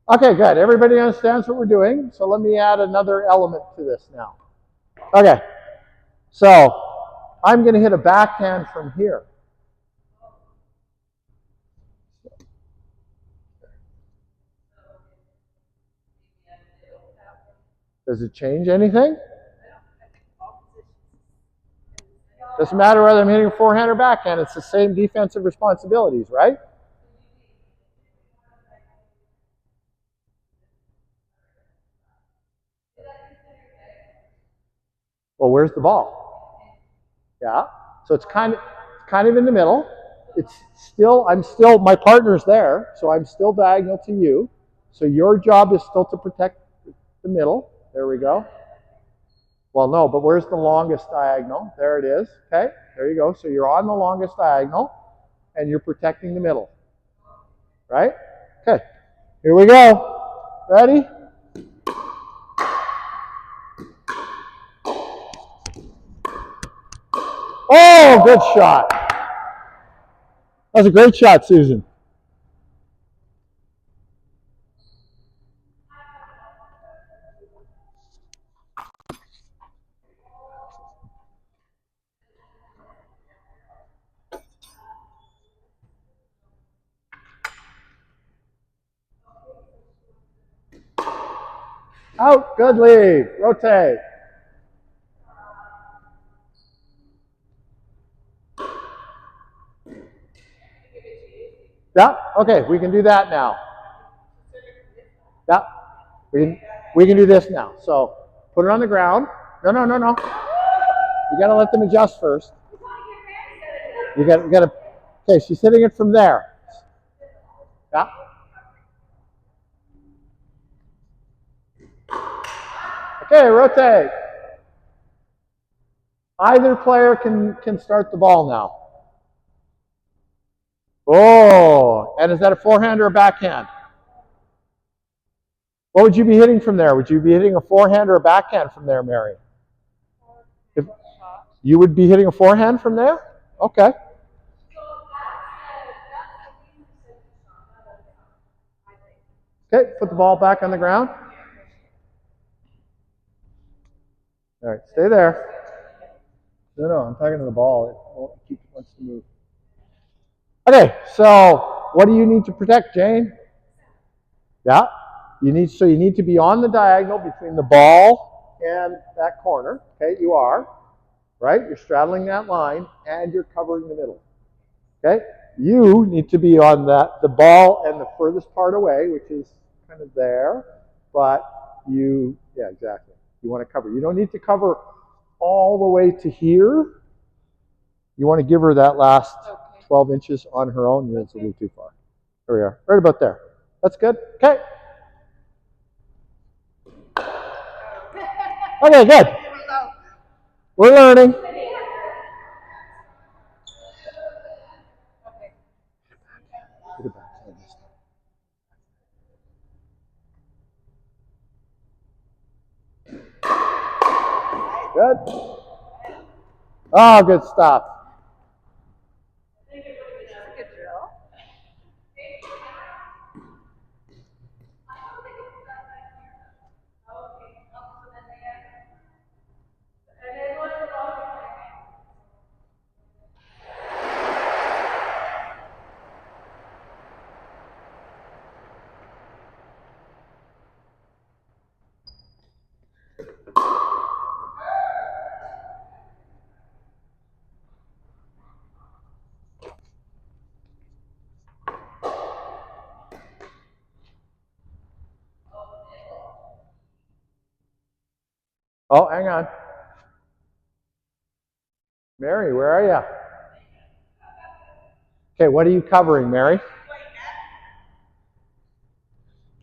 Okay, good. Everybody understands what we're doing. So let me add another element to this now. Okay. So I'm going to hit a backhand from here. Does it change anything? Doesn't matter whether I'm hitting a forehand or backhand. It's the same defensive responsibilities, right? Well, where's the ball? Yeah. So it's kind of in the middle. My partner's there, so I'm still diagonal to you. So your job is still to protect the middle. There we go. Well, no, but where's the longest diagonal? There it is. Okay, there you go. So you're on the longest diagonal, and you're protecting the middle. Right? Okay, here we go. Ready? Oh, good shot. That was a great shot, Susan. Out. Good lead. Rotate. Yeah. Okay. We can do that now. Yeah. We can do this now. So put it on the ground. No. You got to let them adjust first. You got to. Okay. She's hitting it from there. Yeah. Okay. Rotate. Either player can start the ball now. Oh, and is that a forehand or a backhand? What would you be hitting from there? Would you be hitting a forehand or a backhand from there, Mary? If you would be hitting a forehand from there? Okay. Okay, put the ball back on the ground. All right, stay there. No, I'm talking to the ball. It wants to move. Okay, so what do you need to protect, Jane? Yeah, you need to be on the diagonal between the ball and that corner. Okay, you are. Right? You're straddling that line and you're covering the middle. Okay? You need to be on the ball and the furthest part away, which is kind of there, but yeah, exactly. You want to cover. You don't need to cover all the way to here. You want to give her that last 12 inches on her own. It's a little too far. There we are. Right about there. That's good. Okay. Okay, good. We're learning. Good. Oh, good stuff. Oh, hang on. Mary, where are you? Okay, what are you covering, Mary?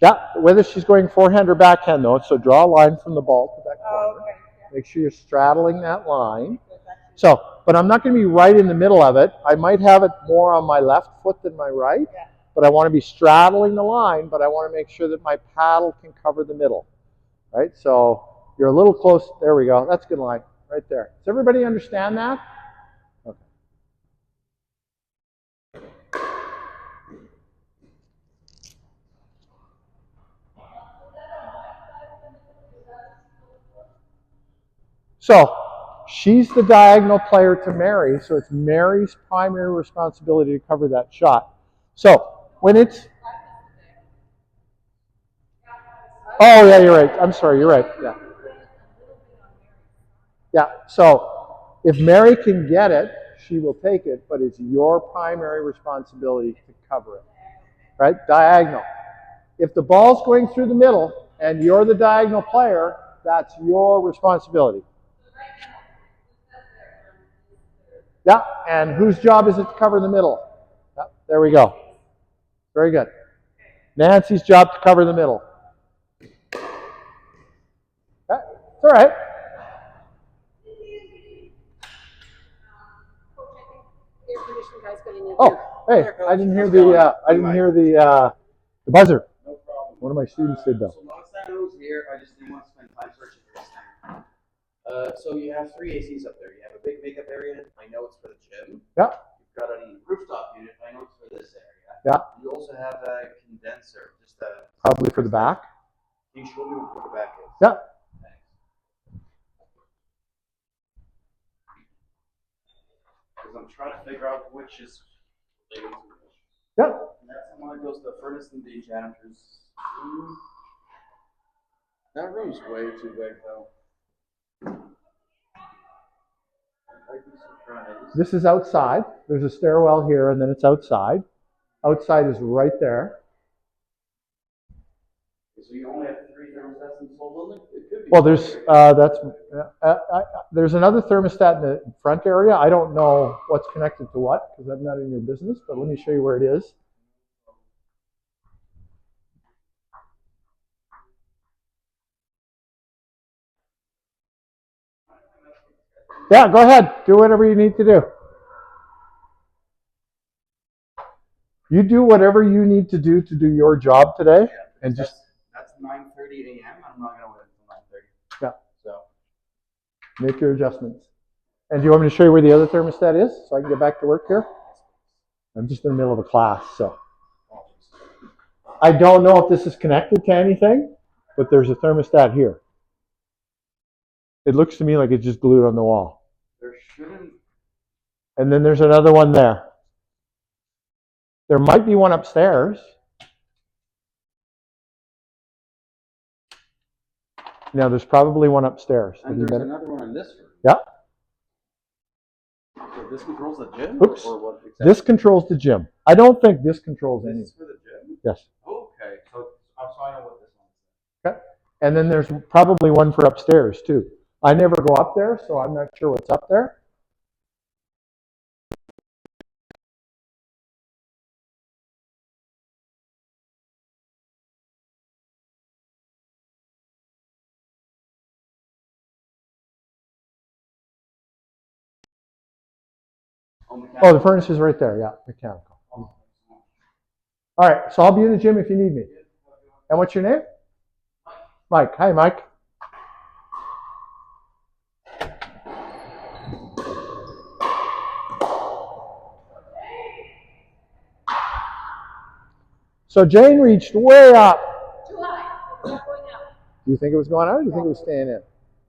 Yeah, whether she's going forehand or backhand, though. So draw a line from the ball to that corner. Oh, okay. Make sure you're straddling that line. So, but I'm not going to be right in the middle of it. I might have it more on my left foot than my right. Yeah. But I want to be straddling the line, but I want to make sure that my paddle can cover the middle. Right? So you're a little close. There we go. That's a good line. Right there. Does everybody understand that? Okay. So she's the diagonal player to Mary, so it's Mary's primary responsibility to cover that shot. So when it's... Oh, yeah, you're right. I'm sorry, you're right. Yeah. Yeah, so if Mary can get it, she will take it, but it's your primary responsibility to cover it. Right? Diagonal. If the ball's going through the middle and you're the diagonal player, that's your responsibility. Yeah, and whose job is it to cover the middle? Yeah, there we go. Very good. Nancy's job to cover the middle. Okay, it's all right. Oh, hey, I didn't hear the buzzer. No problem. One of my students did though. So last time I was here, I just didn't want to spend time searching for this thing. So you have 3 ACs up there. You have a big makeup area. I know it's for the gym. Yeah. You've got a rooftop unit. I know it's for this area. Yeah. You also have a condenser. Probably for the back. Can you show me what the back is? Yeah. Thanks. Because I'm trying to figure out which is related to which. Yeah. And that's the one that goes to the furnace and the janitor's room. That room's way too big though. I'd be surprised. This is outside. There's a stairwell here, and then it's outside. Outside is right there. So you only have 3 thermostats in this whole building? It could be. Well, there's another thermostat in the front area. I don't know what's connected to what because I'm not in your business. But let me show you where it is. Yeah, go ahead. Do whatever you need to do. You do whatever you need to do your job today, and just that's 9:30 a.m. I'm not gonna wait until 9:30. Yeah. So make your adjustments. And do you want me to show you where the other thermostat is so I can get back to work here? I'm just in the middle of a class, so. I don't know if this is connected to anything, but there's a thermostat here. It looks to me like it's just glued on the wall. there shouldn't. And then there's another one there. There might be one upstairs. No, there's probably one upstairs. And there's another one in this room. Yeah. So this controls the gym? Oops. Or what exactly? This controls the gym. I don't think this controls This any. is for the gym? Yes. Okay. So I know what this one is. Okay. And then there's probably one for upstairs too. I never go up there, so I'm not sure what's up there. Oh, the furnace is right there. Yeah, mechanical. All right, so I'll be in the gym if you need me. And what's your name? Mike. Hi, Mike. So Jane reached way up. Too high. It's not going up. Do you think it was going out, or do you think it was staying in?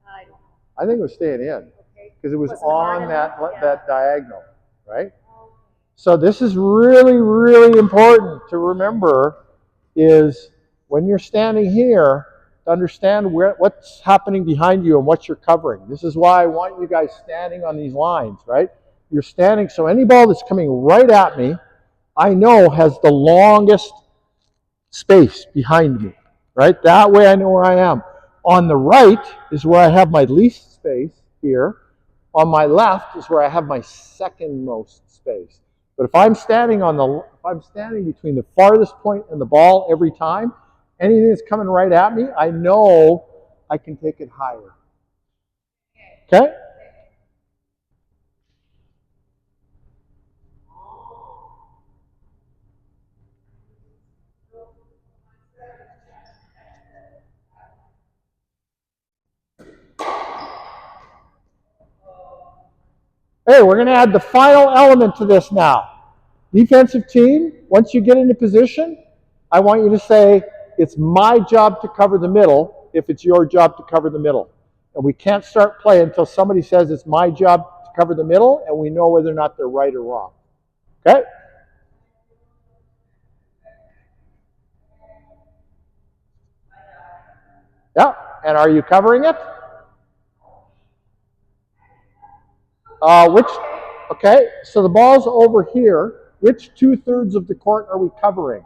I don't know. I think it was staying in Okay. because it was Wasn't hard on enough? that diagonal, right? So this is really, really important to remember is when you're standing here to understand what's happening behind you and what you're covering. This is why I want you guys standing on these lines, right? You're standing, so any ball that's coming right at me, I know has the longest space behind me, right? That way I know where I am. On the right is where I have my least space here. On my left is where I have my second most space. But if I'm standing between the farthest point and the ball every time, anything that's coming right at me, I know I can take it higher. Okay? Hey, we're going to add the final element to this now. Defensive team, once you get into position, I want you to say, it's my job to cover the middle if it's your job to cover the middle. And we can't start play until somebody says it's my job to cover the middle and we know whether or not they're right or wrong. Okay? Yeah. And are you covering it? Okay, so the ball's over here. Which 2/3 of the court are we covering?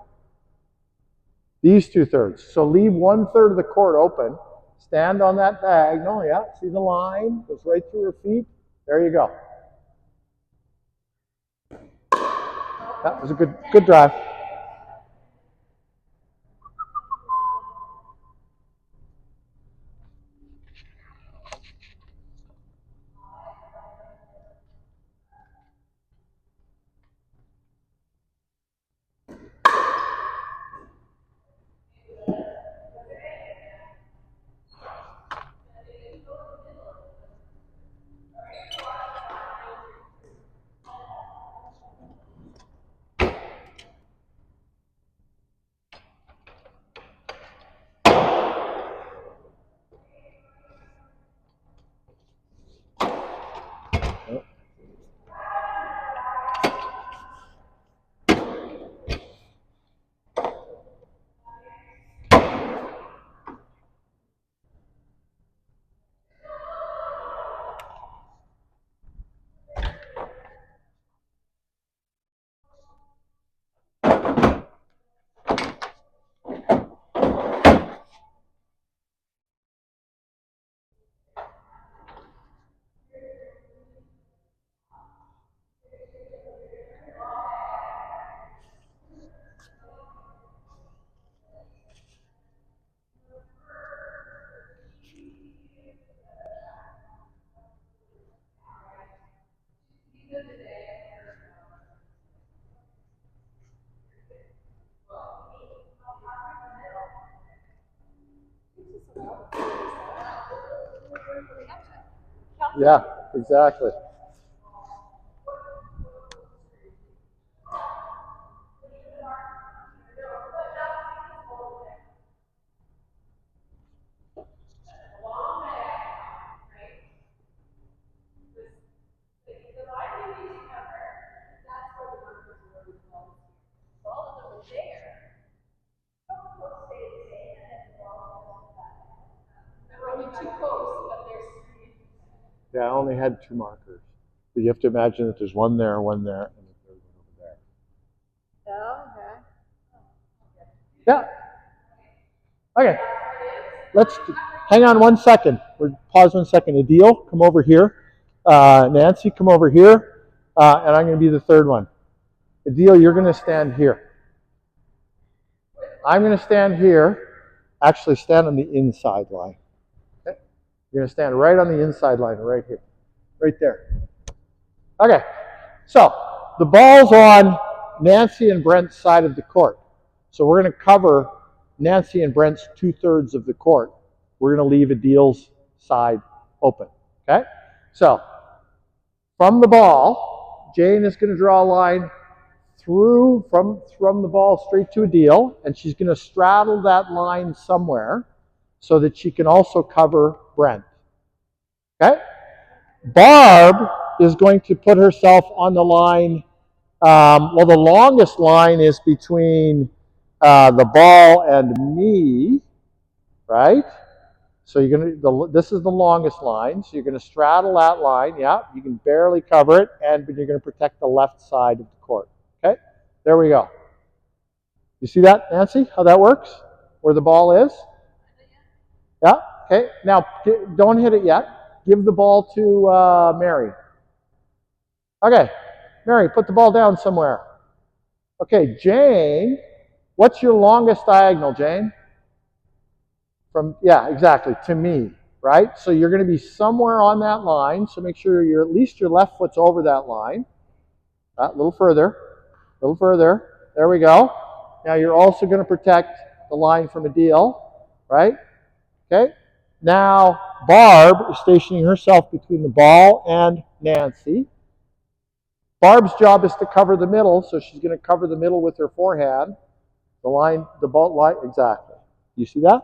These 2/3. So leave 1/3 of the court open. Stand on that diagonal. Yeah, see the line? Goes right through her feet. There you go. That was a good drive. Yeah, exactly. Yeah, I only had 2 markers. But you have to imagine that there's one there, and the third one over there. Oh, okay. Yeah. Okay. Let's hang on 1 second. Pause 1 second. Adil, come over here. Nancy, come over here. And I'm going to be the third one. Adil, you're going to stand here. I'm going to stand here. Actually, stand on the inside line. Okay? You're going to stand right on the inside line, right here. Right there. Okay. So, the ball's on Nancy and Brent's side of the court. So we're going to cover Nancy and Brent's 2/3 of the court. We're going to leave Adil's side open. Okay? So, from the ball, Jane is going to draw a line through from the ball straight to Adil, and she's going to straddle that line somewhere so that she can also cover Brent. Okay? Barb is going to put herself on the line. Well, the longest line is between the ball and me, right? So you're gonna. This is the longest line. So you're going to straddle that line. Yeah, you can barely cover it, but you're going to protect the left side of the court. Okay, there we go. You see that, Nancy? How that works? Where the ball is? Yeah. Okay. Now don't hit it yet. Give the ball to Mary. Okay, Mary, put the ball down somewhere. Okay, Jane, what's your longest diagonal, Jane? Yeah, exactly, to me, right? So you're going to be somewhere on that line, so make sure at least your left foot's over that line. A little further, There we go. Now you're also going to protect the line from Adil, right? Okay. Now Barb is stationing herself between the ball and Nancy. Barb's job is to cover the middle, so she's going to cover the middle with her forehand. The ball line, exactly. You see that?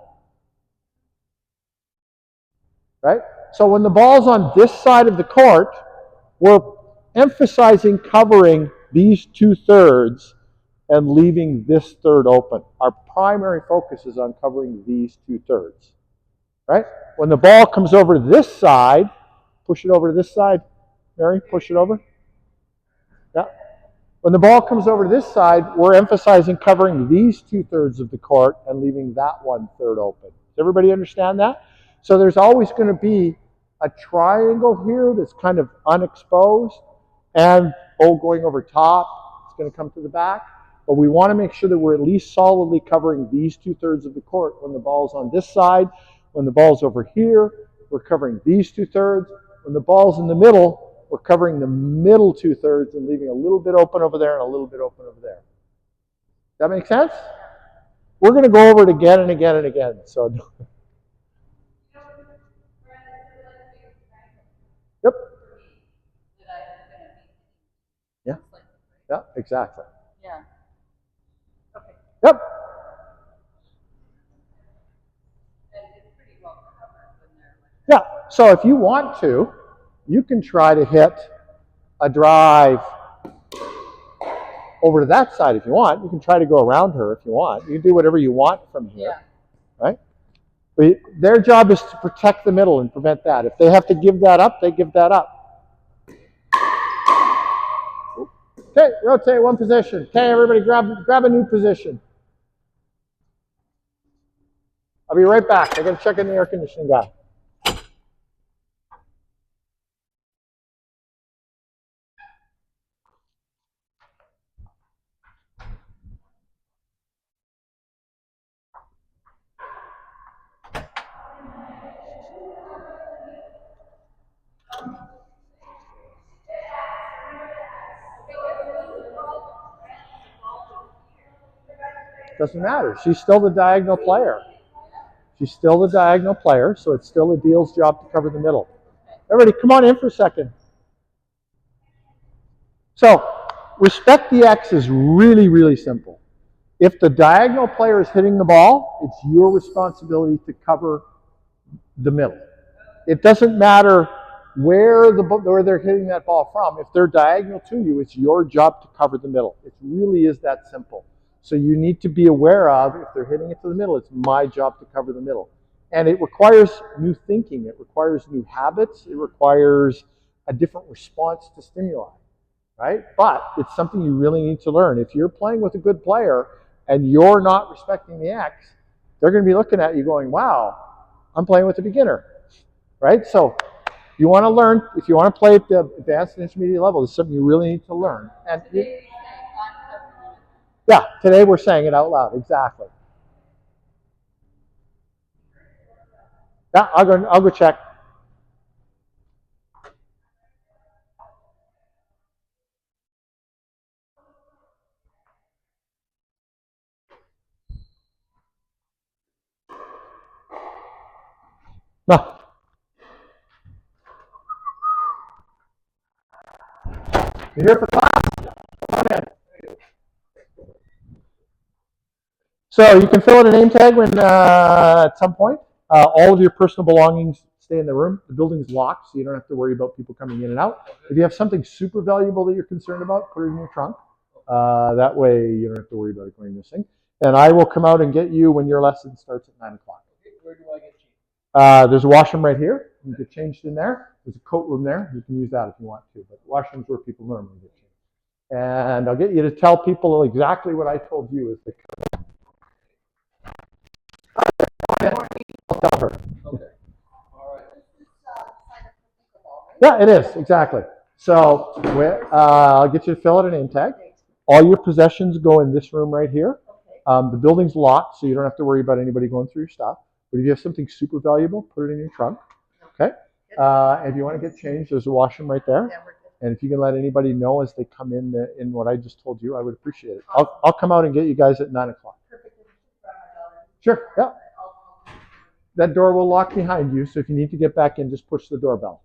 Right? So when the ball's on this side of the court, we're emphasizing covering these 2/3 and leaving this third open. Our primary focus is on covering these 2/3. Right? When the ball comes over to this side, push it over to this side. Mary, push it over. Yeah. When the ball comes over to this side, we're emphasizing covering these 2/3 of the court and leaving that 1/3 open. Does everybody understand that? So there's always going to be a triangle here that's kind of unexposed, and going over top, it's going to come to the back. But we want to make sure that we're at least solidly covering these 2/3 of the court when the ball's on this side. When the ball's over here, we're covering these 2/3. When the ball's in the middle, we're covering the middle 2/3 and leaving a little bit open over there and a little bit open over there. Does that make sense? We're going to go over it again and again and again. So, yep. Yeah. Yeah, exactly. Yeah. Okay. Yep. And it's pretty well covered when they're Yeah. So if you want to, you can try to hit a drive over to that side if you want. You can try to go around her if you want. You can do whatever you want from here. Yeah. Right? But their job is to protect the middle and prevent that. If they have to give that up, they give that up. Okay, rotate one position. Okay, everybody grab a new position. I'll be right back. I got to check in the air conditioning guy. Doesn't matter. She's still the diagonal player. She's still the diagonal player, so it's still Adil's job to cover the middle. Everybody, come on in for a second. So, respect the X is really, really simple. If the diagonal player is hitting the ball, it's your responsibility to cover the middle. It doesn't matter where they're hitting that ball from. If they're diagonal to you, it's your job to cover the middle. It really is that simple. So you need to be aware of, if they're hitting it to the middle, it's my job to cover the middle. And it requires new thinking. It requires new habits. It requires a different response to stimuli, right? But it's something you really need to learn. If you're playing with a good player and you're not respecting the X, they're going to be looking at you going, wow, I'm playing with a beginner, right? So you want to learn, if you want to play at the advanced and intermediate level, it's something you really need to learn. And yeah, today we're saying it out loud, exactly. Yeah, I'll go check. No. You're here for class? Come on in. So you can fill out a name tag when at some point. All of your personal belongings stay in the room. The building's locked, so you don't have to worry about people coming in and out. If you have something super valuable that you're concerned about, put it in your trunk. That way you don't have to worry about it going missing. And I will come out and get you when your lesson starts at 9 o'clock. Where do I get changed? There's a washroom right here. You get changed in there. There's a coat room there. You can use that if you want to. But the washroom's where people normally get changed. And I'll get you to tell people exactly what I told you as they come. I'll tell her. Okay. All right. Yeah, it is, exactly. So I'll get you to fill out a name tag. All your possessions go in this room right here. The building's locked, so you don't have to worry about anybody going through your stuff. But if you have something super valuable, put it in your trunk. Okay? If you want to get changed, there's a washroom right there. And if you can let anybody know as they come in what I just told you, I would appreciate it. I'll come out and get you guys at 9 o'clock. Sure, yeah. That door will lock behind you, so if you need to get back in, just push the doorbell.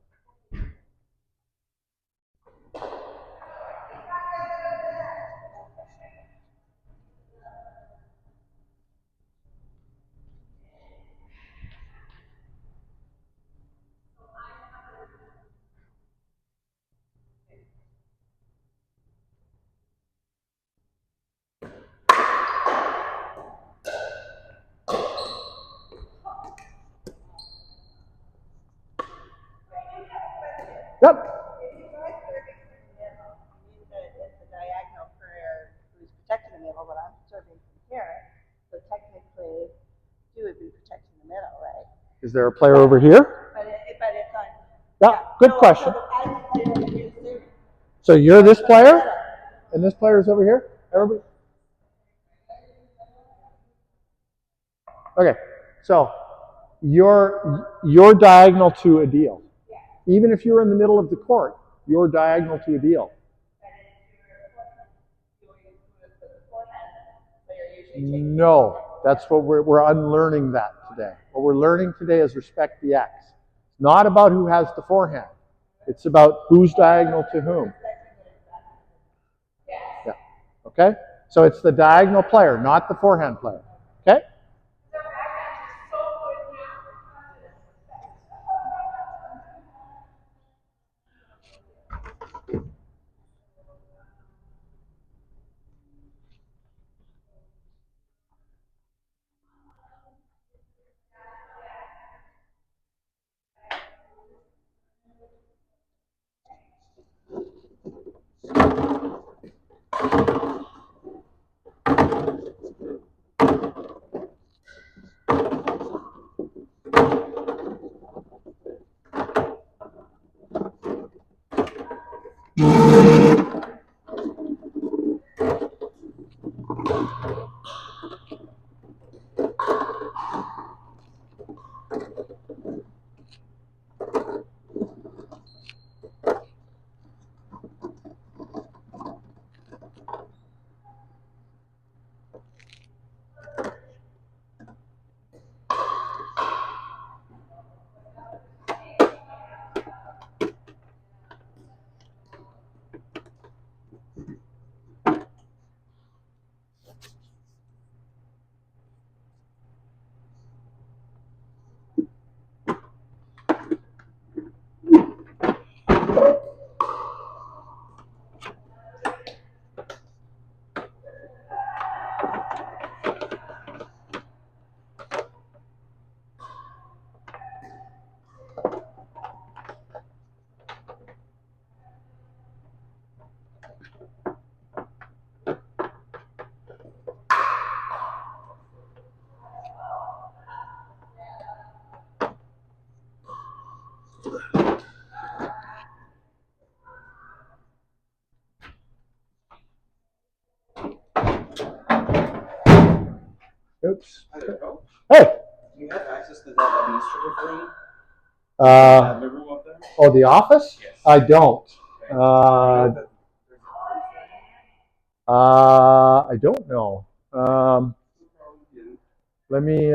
Yep. If you guys are serving from the middle, you mean that it's the diagonal player who's protecting the middle, but I'm serving from here. So technically, you would be protecting the middle, right? Is there a player over here? But it's on. Yeah, good question. So I'm the player that you're serving. So you're this player, and this player is over here? Everybody? Okay, so you're diagonal to a deal. Even if you're in the middle of the court, you're diagonal to a deal. No, that's what we're unlearning that today. What we're learning today is respect the X. It's not about who has the forehand. It's about who's diagonal to whom. Yeah. Okay? So it's the diagonal player, not the forehand player. Okay? administrative room? Uh, The room up there? oh, the office? Yes. I don't. I don't know. Let me.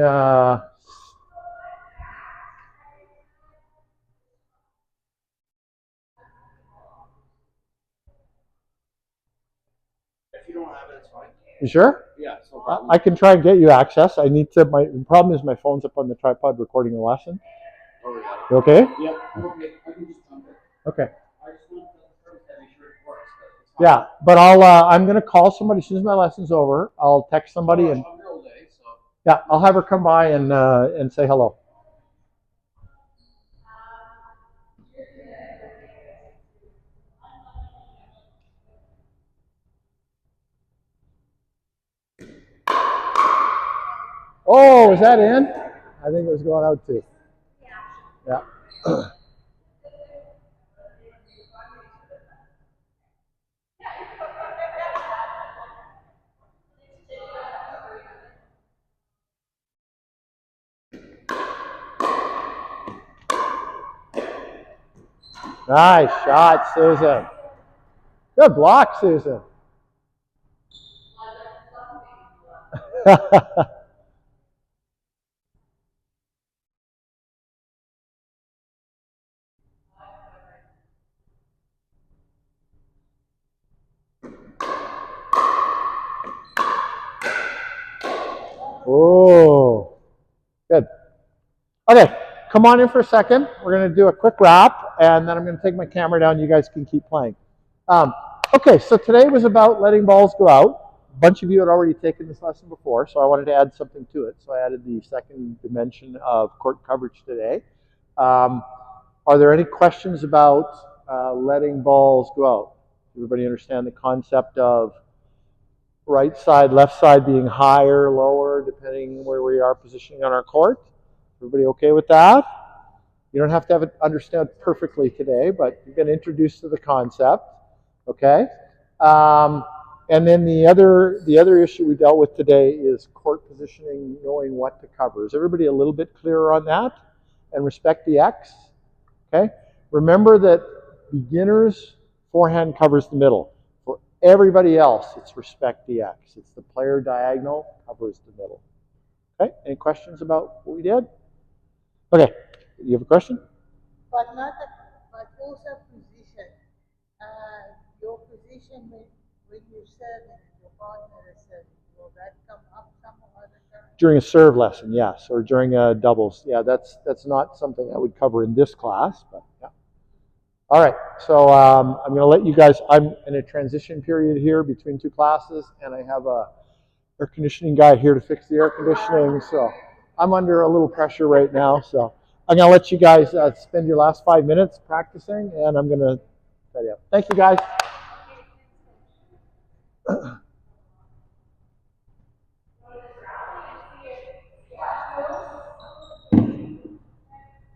If you don't have it, it's fine. You sure? Yeah, it's no problem. I can try and get you access. I need to. My the problem is my phone's up on the tripod recording the lesson. Oh, we got it. You okay? Yep, I'm okay. I can just jump it. Okay. I just want the first to make sure it works. But it's Yeah, but I'm gonna call somebody as soon as my lesson's over. I'll text somebody and I'm real day, so. yeah, I'll have her come by and say hello. Oh, is that in? I think it was going out too. Yeah. Nice shot, Susan. Good block, Susan. Oh, good. Okay, come on in for a second. We're going to do a quick wrap, and then I'm going to take my camera down. You guys can keep playing. Okay, so today was about letting balls go out. A bunch of you had already taken this lesson before, so I wanted to add something to it. So I added the second dimension of court coverage today. Are there any questions about letting balls go out? Everybody understand the concept of right side, left side being higher, lower, depending where we are positioning on our court? Everybody okay with that? You don't have to have it understand perfectly today, but you've been introduced to the concept, okay? And then the other issue we dealt with today is court positioning, knowing what to cover. Is everybody a little bit clearer on that? And respect the X, okay? Remember that beginners, forehand covers the middle. For everybody else, it's respect the X. It's the player diagonal covers the middle. Okay, any questions about what we did? Okay, you have a question? But not the, but also position. Your position when you're serving and your partner is serving, will that come up some other time? During a serve lesson, yes, or during a doubles. Yeah, that's not something I would cover in this class, but yeah. All right, so I'm going to let you guys, I'm in a transition period here between two classes, and I have a air conditioning guy here to fix the air conditioning, so I'm under a little pressure right now, so I'm going to let you guys spend your last 5 minutes practicing, and I'm going to tell you. Thank you, guys.